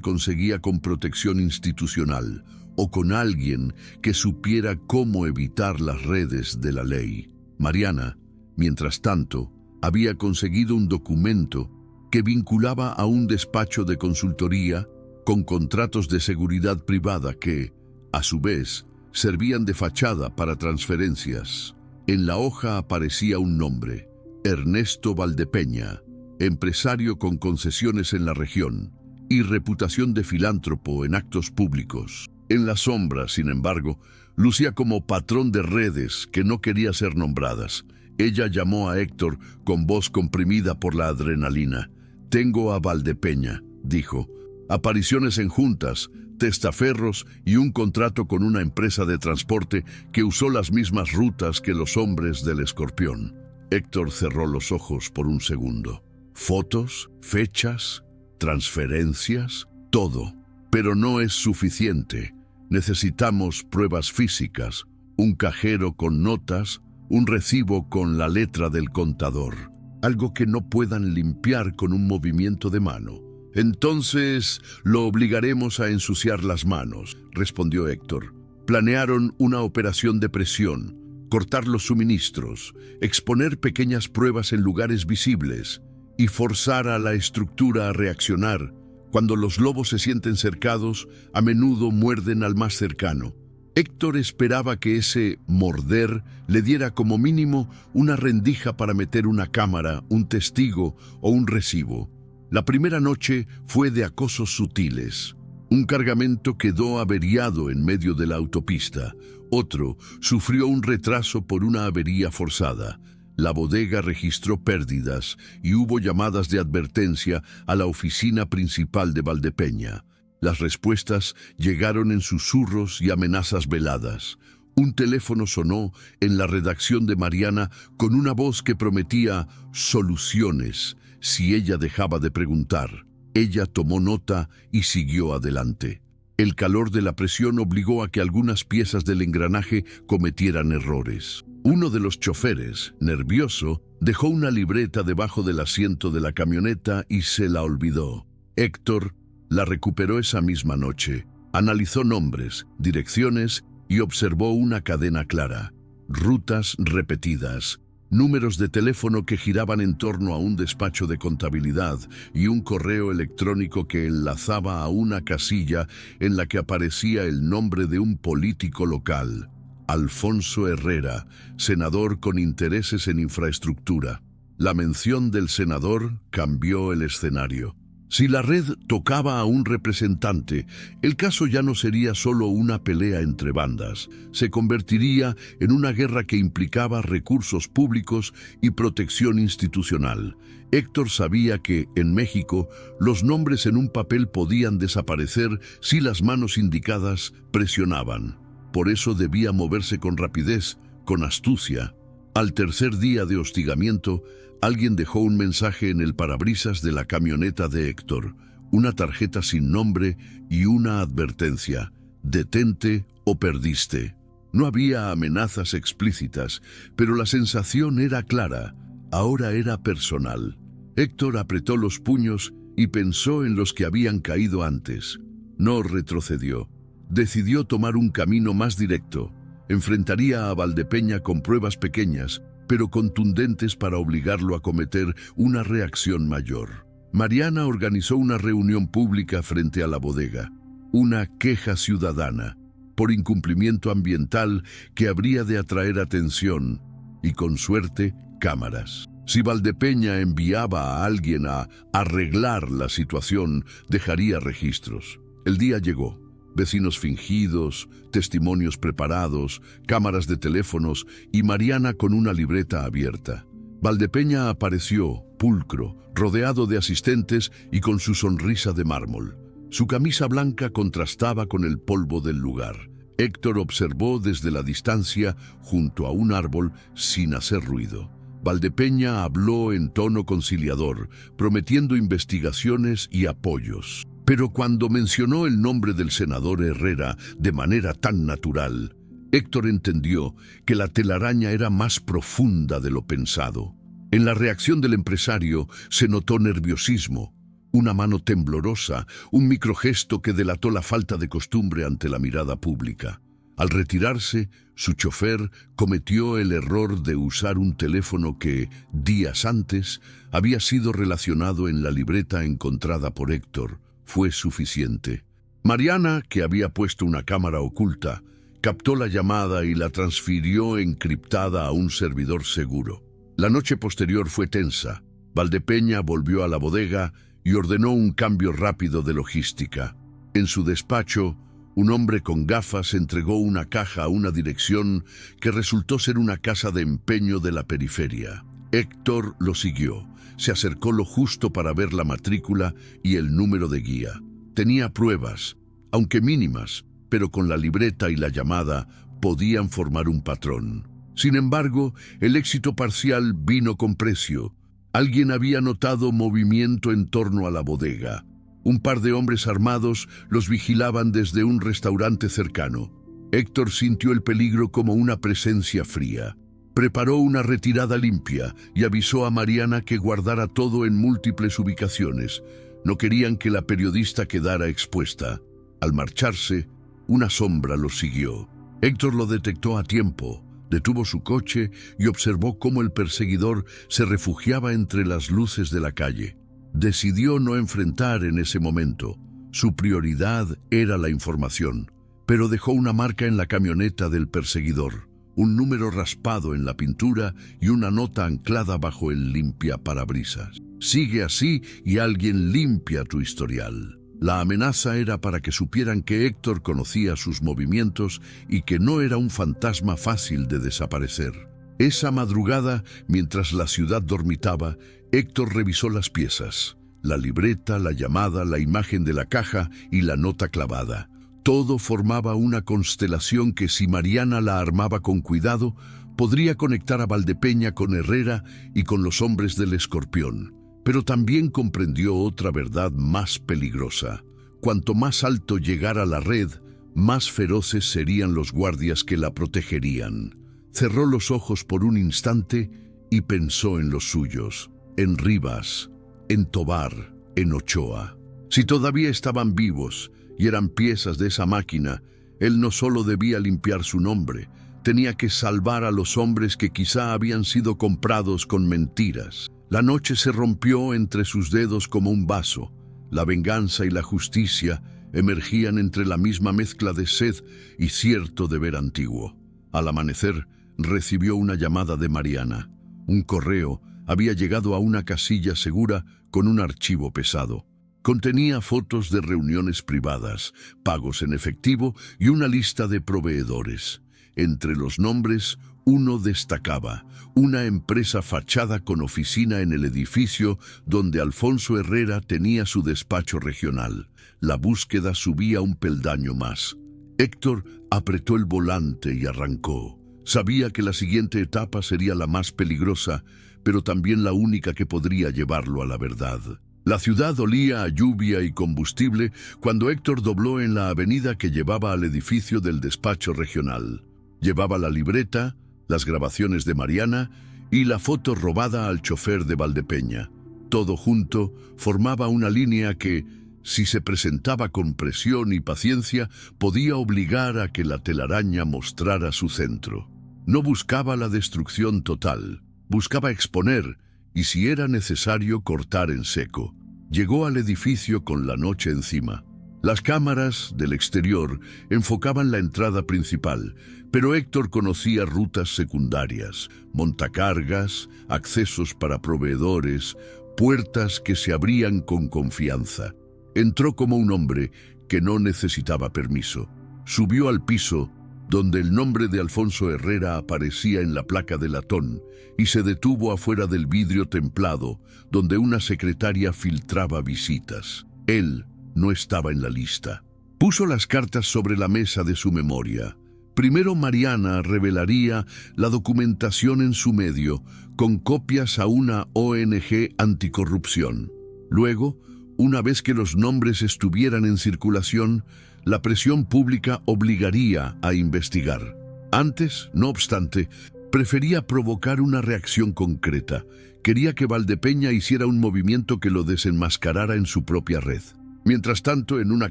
conseguía con protección institucional o con alguien que supiera cómo evitar las redes de la ley. Mariana, mientras tanto, había conseguido un documento que vinculaba a un despacho de consultoría con contratos de seguridad privada que, a su vez, servían de fachada para transferencias. En la hoja aparecía un nombre: Ernesto Valdepeña, empresario con concesiones en la región y reputación de filántropo en actos públicos. En la sombra, sin embargo, lucía como patrón de redes que no quería ser nombradas. Ella llamó a Héctor con voz comprimida por la adrenalina. «Tengo a Valdepeña», dijo. «Apariciones en juntas, testaferros y un contrato con una empresa de transporte que usó las mismas rutas que los hombres del Escorpión». Héctor cerró los ojos por un segundo. Fotos, fechas, transferencias, todo. Pero no es suficiente. Necesitamos pruebas físicas, un cajero con notas, un recibo con la letra del contador. Algo que no puedan limpiar con un movimiento de mano. «Entonces lo obligaremos a ensuciar las manos», respondió Héctor. Planearon una operación de presión, cortar los suministros, exponer pequeñas pruebas en lugares visibles y forzar a la estructura a reaccionar. Cuando los lobos se sienten cercados, a menudo muerden al más cercano. Héctor esperaba que ese morder le diera como mínimo una rendija para meter una cámara, un testigo o un recibo. La primera noche fue de acosos sutiles. Un cargamento quedó averiado en medio de la autopista. Otro sufrió un retraso por una avería forzada. La bodega registró pérdidas y hubo llamadas de advertencia a la oficina principal de Valdepeña. Las respuestas llegaron en susurros y amenazas veladas. Un teléfono sonó en la redacción de Mariana con una voz que prometía soluciones si ella dejaba de preguntar. Ella tomó nota y siguió adelante. El calor de la presión obligó a que algunas piezas del engranaje cometieran errores. Uno de los choferes, nervioso, dejó una libreta debajo del asiento de la camioneta y se la olvidó. Héctor la recuperó esa misma noche, analizó nombres, direcciones y observó una cadena clara. Rutas repetidas, números de teléfono que giraban en torno a un despacho de contabilidad y un correo electrónico que enlazaba a una casilla en la que aparecía el nombre de un político local: Alfonso Herrera, senador con intereses en infraestructura. La mención del senador cambió el escenario. Si la red tocaba a un representante, el caso ya no sería solo una pelea entre bandas, se convertiría en una guerra que implicaba recursos públicos y protección institucional. Héctor sabía que, en México, los nombres en un papel podían desaparecer si las manos indicadas presionaban. Por eso debía moverse con rapidez, con astucia. Al tercer día de hostigamiento, alguien dejó un mensaje en el parabrisas de la camioneta de Héctor, una tarjeta sin nombre y una advertencia: detente o perdiste. No había amenazas explícitas, pero la sensación era clara, ahora era personal. Héctor apretó los puños y pensó en los que habían caído antes. No retrocedió. Decidió tomar un camino más directo. Enfrentaría a Valdepeña con pruebas pequeñas, pero contundentes para obligarlo a cometer una reacción mayor. Mariana organizó una reunión pública frente a la bodega, una queja ciudadana por incumplimiento ambiental que habría de atraer atención y, con suerte, cámaras. Si Valdepeña enviaba a alguien a arreglar la situación, dejaría registros. El día llegó. Vecinos fingidos, testimonios preparados, cámaras de teléfonos y Mariana con una libreta abierta. Valdepeña apareció, pulcro, rodeado de asistentes y con su sonrisa de mármol. Su camisa blanca contrastaba con el polvo del lugar. Héctor observó desde la distancia, junto a un árbol, sin hacer ruido. Valdepeña habló en tono conciliador, prometiendo investigaciones y apoyos. Pero cuando mencionó el nombre del senador Herrera de manera tan natural, Héctor entendió que la telaraña era más profunda de lo pensado. En la reacción del empresario se notó nerviosismo, una mano temblorosa, un microgesto que delató la falta de costumbre ante la mirada pública. Al retirarse, su chofer cometió el error de usar un teléfono que, días antes, había sido relacionado en la libreta encontrada por Héctor. Fue suficiente. Mariana, que había puesto una cámara oculta, captó la llamada y la transfirió encriptada a un servidor seguro. La noche posterior fue tensa. Valdepeña volvió a la bodega y ordenó un cambio rápido de logística. En su despacho, un hombre con gafas entregó una caja a una dirección que resultó ser una casa de empeño de la periferia. Héctor lo siguió. Se acercó lo justo para ver la matrícula y el número de guía. Tenía pruebas, aunque mínimas, pero con la libreta y la llamada podían formar un patrón. Sin embargo, el éxito parcial vino con precio. Alguien había notado movimiento en torno a la bodega. Un par de hombres armados los vigilaban desde un restaurante cercano. Héctor sintió el peligro como una presencia fría. Preparó una retirada limpia y avisó a Mariana que guardara todo en múltiples ubicaciones. No querían que la periodista quedara expuesta. Al marcharse, una sombra los siguió. Héctor lo detectó a tiempo, detuvo su coche y observó cómo el perseguidor se refugiaba entre las luces de la calle. Decidió no enfrentar en ese momento. Su prioridad era la información, pero dejó una marca en la camioneta del perseguidor. Un número raspado en la pintura y una nota anclada bajo el limpiaparabrisas. Sigue así y alguien limpia tu historial. La amenaza era para que supieran que Héctor conocía sus movimientos y que no era un fantasma fácil de desaparecer. Esa madrugada, mientras la ciudad dormitaba, Héctor revisó las piezas: la libreta, la llamada, la imagen de la caja y la nota clavada. Todo formaba una constelación que, si Mariana la armaba con cuidado, podría conectar a Valdepeña con Herrera y con los hombres del Escorpión. Pero también comprendió otra verdad más peligrosa. Cuanto más alto llegara la red, más feroces serían los guardias que la protegerían. Cerró los ojos por un instante y pensó en los suyos, en Rivas, en Tobar, en Ochoa. Si todavía estaban vivos y eran piezas de esa máquina, él no solo debía limpiar su nombre, tenía que salvar a los hombres que quizá habían sido comprados con mentiras. La noche se rompió entre sus dedos como un vaso. La venganza y la justicia emergían entre la misma mezcla de sed y cierto deber antiguo. Al amanecer, recibió una llamada de Mariana. Un correo había llegado a una casilla segura con un archivo pesado. Contenía fotos de reuniones privadas, pagos en efectivo y una lista de proveedores. Entre los nombres, uno destacaba: una empresa fachada con oficina en el edificio donde Alfonso Herrera tenía su despacho regional. La búsqueda subía un peldaño más. Héctor apretó el volante y arrancó. Sabía que la siguiente etapa sería la más peligrosa, pero también la única que podría llevarlo a la verdad. La ciudad olía a lluvia y combustible cuando Héctor dobló en la avenida que llevaba al edificio del despacho regional. Llevaba la libreta, las grabaciones de Mariana y la foto robada al chofer de Valdepeña. Todo junto formaba una línea que, si se presentaba con presión y paciencia, podía obligar a que la telaraña mostrara su centro. No buscaba la destrucción total, buscaba exponer y, si era necesario, cortar en seco. Llegó al edificio con la noche encima. Las cámaras del exterior enfocaban la entrada principal, pero Héctor conocía rutas secundarias, montacargas, accesos para proveedores, puertas que se abrían con confianza. Entró como un hombre que no necesitaba permiso. Subió al piso, donde el nombre de Alfonso Herrera aparecía en la placa de latón, y se detuvo afuera del vidrio templado, donde una secretaria filtraba visitas. Él no estaba en la lista. Puso las cartas sobre la mesa de su memoria. Primero Mariana revelaría la documentación en su medio, con copias a una ONG anticorrupción. Luego, una vez que los nombres estuvieran en circulación, la presión pública obligaría a investigar. Antes, no obstante, prefería provocar una reacción concreta. Quería que Valdepeña hiciera un movimiento que lo desenmascarara en su propia red. Mientras tanto, en una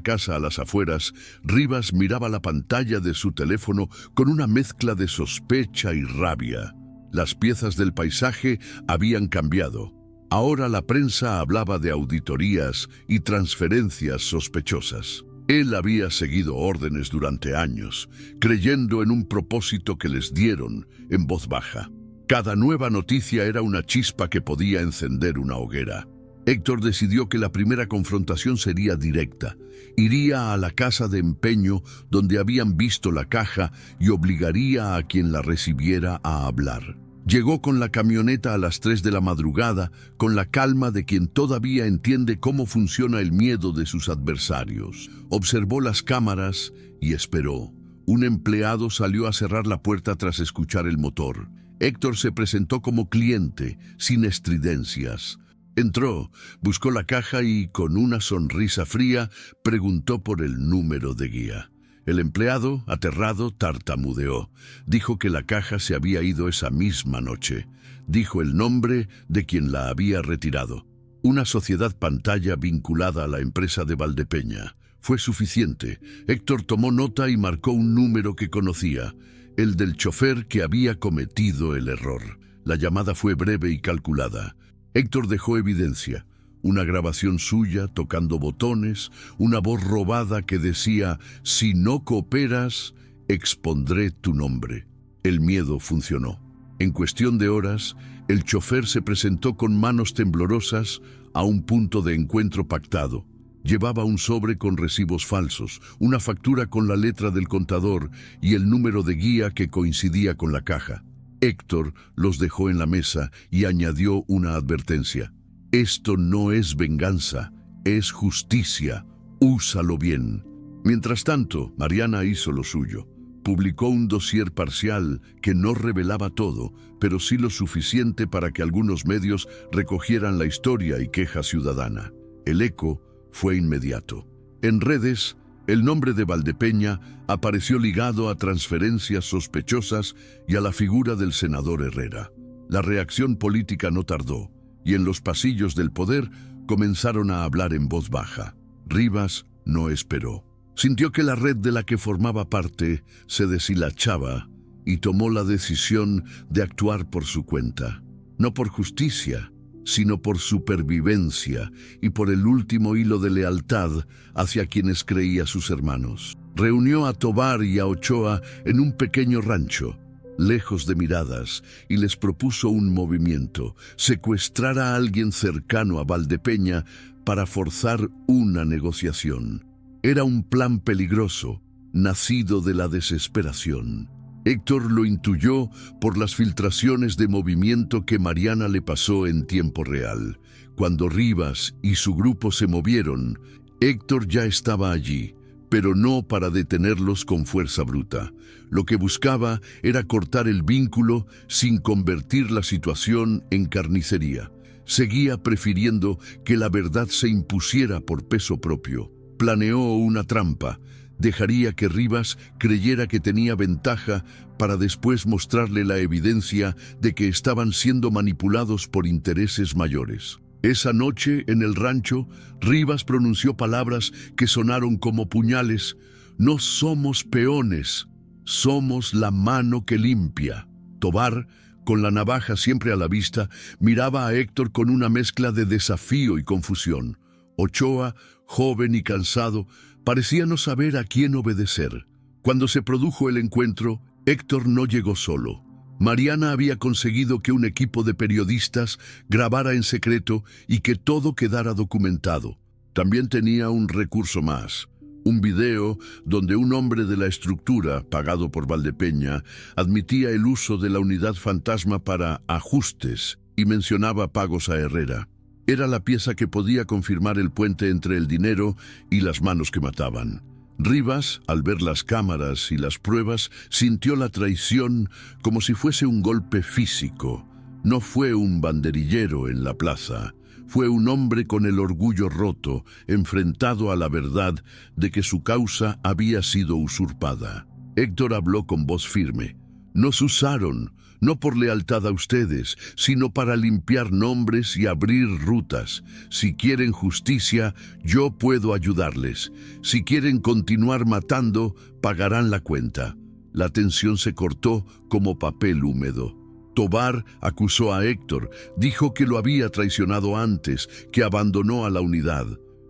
casa a las afueras, Rivas miraba la pantalla de su teléfono con una mezcla de sospecha y rabia. Las piezas del paisaje habían cambiado. Ahora la prensa hablaba de auditorías y transferencias sospechosas. Él había seguido órdenes durante años, creyendo en un propósito que les dieron en voz baja. Cada nueva noticia era una chispa que podía encender una hoguera. Héctor decidió que la primera confrontación sería directa. Iría a la casa de empeño donde habían visto la caja y obligaría a quien la recibiera a hablar. Llegó con la camioneta a las 3 de la madrugada, con la calma de quien todavía entiende cómo funciona el miedo de sus adversarios. Observó las cámaras y esperó. Un empleado salió a cerrar la puerta tras escuchar el motor. Héctor se presentó como cliente, sin estridencias. Entró, buscó la caja y, con una sonrisa fría, preguntó por el número de guía. El empleado, aterrado, tartamudeó. Dijo que la caja se había ido esa misma noche. Dijo el nombre de quien la había retirado. Una sociedad pantalla vinculada a la empresa de Valdepeña. Fue suficiente. Héctor tomó nota y marcó un número que conocía, el del chofer que había cometido el error. La llamada fue breve y calculada. Héctor dejó evidencia. Una grabación suya tocando botones, una voz robada que decía: «Si no cooperas, expondré tu nombre». El miedo funcionó. En cuestión de horas, el chofer se presentó con manos temblorosas a un punto de encuentro pactado. Llevaba un sobre con recibos falsos, una factura con la letra del contador y el número de guía que coincidía con la caja. Héctor los dejó en la mesa y añadió una advertencia: «Esto no es venganza, es justicia. Úsalo bien». Mientras tanto, Mariana hizo lo suyo. Publicó un dossier parcial que no revelaba todo, pero sí lo suficiente para que algunos medios recogieran la historia y queja ciudadana. El eco fue inmediato. En redes, el nombre de Valdepeña apareció ligado a transferencias sospechosas y a la figura del senador Herrera. La reacción política no tardó, y en los pasillos del poder comenzaron a hablar en voz baja. Rivas no esperó. Sintió que la red de la que formaba parte se deshilachaba y tomó la decisión de actuar por su cuenta. No por justicia, sino por supervivencia y por el último hilo de lealtad hacia quienes creía sus hermanos. Reunió a Tobar y a Ochoa en un pequeño rancho, lejos de miradas, y les propuso un movimiento: secuestrar a alguien cercano a Valdepeña para forzar una negociación. Era un plan peligroso, nacido de la desesperación. Héctor lo intuyó por las filtraciones de movimiento que Mariana le pasó en tiempo real. Cuando Rivas y su grupo se movieron, Héctor ya estaba allí, pero no para detenerlos con fuerza bruta. Lo que buscaba era cortar el vínculo sin convertir la situación en carnicería. Seguía prefiriendo que la verdad se impusiera por peso propio. Planeó una trampa. Dejaría que Rivas creyera que tenía ventaja para después mostrarle la evidencia de que estaban siendo manipulados por intereses mayores. Esa noche, en el rancho, Rivas pronunció palabras que sonaron como puñales. «No somos peones, somos la mano que limpia». Tobar, con la navaja siempre a la vista, miraba a Héctor con una mezcla de desafío y confusión. Ochoa, joven y cansado, parecía no saber a quién obedecer. Cuando se produjo el encuentro, Héctor no llegó solo. Mariana había conseguido que un equipo de periodistas grabara en secreto y que todo quedara documentado. También tenía un recurso más. Un video donde un hombre de la estructura, pagado por Valdepeña, admitía el uso de la unidad fantasma para ajustes y mencionaba pagos a Herrera. Era la pieza que podía confirmar el puente entre el dinero y las manos que mataban. Rivas, al ver las cámaras y las pruebas, sintió la traición como si fuese un golpe físico. No fue un banderillero en la plaza. Fue un hombre con el orgullo roto, enfrentado a la verdad de que su causa había sido usurpada. Héctor habló con voz firme. Nos usaron, no por lealtad a ustedes, sino para limpiar nombres y abrir rutas. Si quieren justicia, yo puedo ayudarles. Si quieren continuar matando, pagarán la cuenta. La tensión se cortó como papel húmedo. Tobar acusó a Héctor, dijo que lo había traicionado antes, que abandonó a la unidad.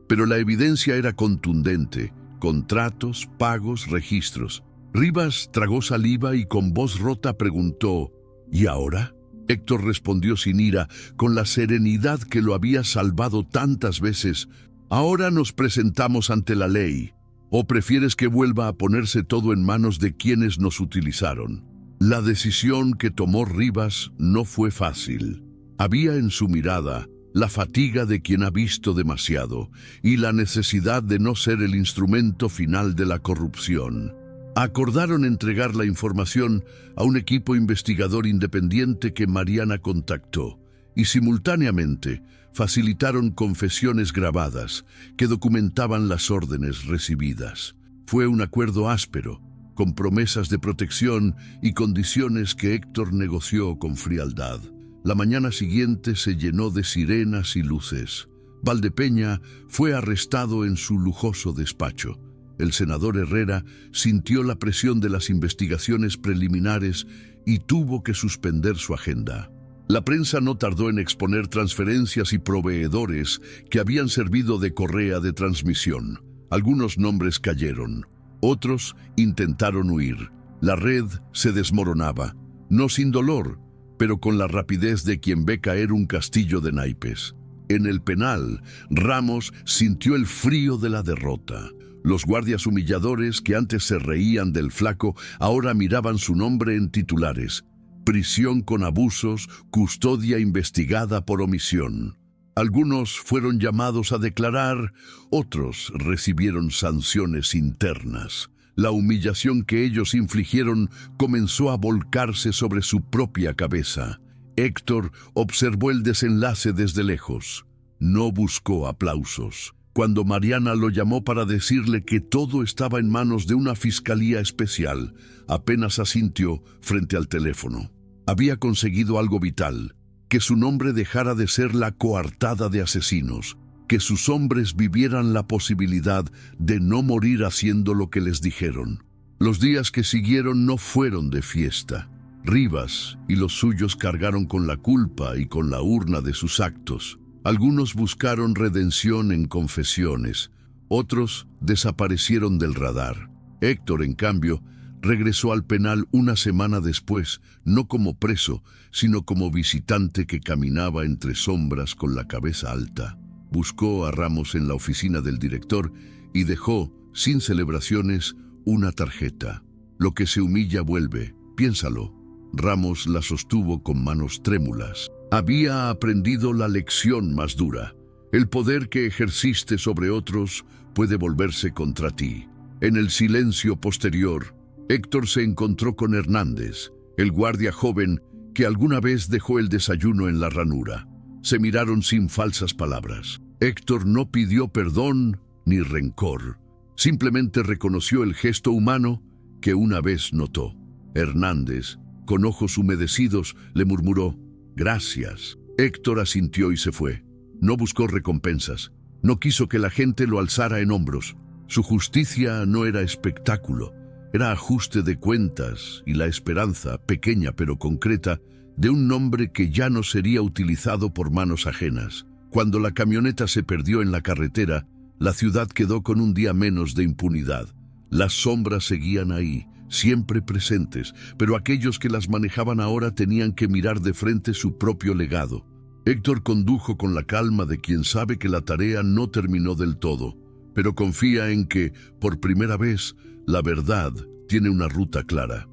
Pero la evidencia era contundente: contratos, pagos, registros. Rivas tragó saliva y con voz rota preguntó: ¿y ahora? Héctor respondió sin ira, con la serenidad que lo había salvado tantas veces: ahora nos presentamos ante la ley. ¿O prefieres que vuelva a ponerse todo en manos de quienes nos utilizaron? La decisión que tomó Rivas no fue fácil. Había en su mirada la fatiga de quien ha visto demasiado y la necesidad de no ser el instrumento final de la corrupción. Acordaron entregar la información a un equipo investigador independiente que Mariana contactó y simultáneamente facilitaron confesiones grabadas que documentaban las órdenes recibidas. Fue un acuerdo áspero, con promesas de protección y condiciones que Héctor negoció con frialdad. La mañana siguiente se llenó de sirenas y luces. Valdepeña fue arrestado en su lujoso despacho. El senador Herrera sintió la presión de las investigaciones preliminares y tuvo que suspender su agenda. La prensa no tardó en exponer transferencias y proveedores que habían servido de correa de transmisión. Algunos nombres cayeron. Otros intentaron huir. La red se desmoronaba, no sin dolor, pero con la rapidez de quien ve caer un castillo de naipes. En el penal, Ramos sintió el frío de la derrota. Los guardias humilladores que antes se reían del flaco ahora miraban su nombre en titulares: prisión con abusos, custodia investigada por omisión. Algunos fueron llamados a declarar, otros recibieron sanciones internas. La humillación que ellos infligieron comenzó a volcarse sobre su propia cabeza. Héctor observó el desenlace desde lejos. No buscó aplausos. Cuando Mariana lo llamó para decirle que todo estaba en manos de una fiscalía especial, apenas asintió frente al teléfono. Había conseguido algo vital: que su nombre dejara de ser la coartada de asesinos, que sus hombres vivieran la posibilidad de no morir haciendo lo que les dijeron. Los días que siguieron no fueron de fiesta. Rivas y los suyos cargaron con la culpa y con la urna de sus actos. Algunos buscaron redención en confesiones, otros desaparecieron del radar. Héctor, en cambio, regresó al penal una semana después, no como preso, sino como visitante que caminaba entre sombras con la cabeza alta. Buscó a Ramos en la oficina del director y dejó, sin celebraciones, una tarjeta. Lo que se humilla vuelve, piénsalo. Ramos la sostuvo con manos trémulas. Había aprendido la lección más dura. El poder que ejerciste sobre otros puede volverse contra ti. En el silencio posterior, Héctor se encontró con Hernández, el guardia joven que alguna vez dejó el desayuno en la ranura. Se miraron sin falsas palabras. Héctor no pidió perdón ni rencor. Simplemente reconoció el gesto humano que una vez notó. Hernández, con ojos humedecidos, le murmuró: «Gracias». Héctor asintió y se fue. No buscó recompensas. No quiso que la gente lo alzara en hombros. Su justicia no era espectáculo. Era ajuste de cuentas y la esperanza, pequeña pero concreta, de un nombre que ya no sería utilizado por manos ajenas. Cuando la camioneta se perdió en la carretera, la ciudad quedó con un día menos de impunidad. Las sombras seguían ahí, siempre presentes, pero aquellos que las manejaban ahora tenían que mirar de frente su propio legado. Héctor condujo con la calma de quien sabe que la tarea no terminó del todo, pero confía en que, por primera vez, la verdad tiene una ruta clara.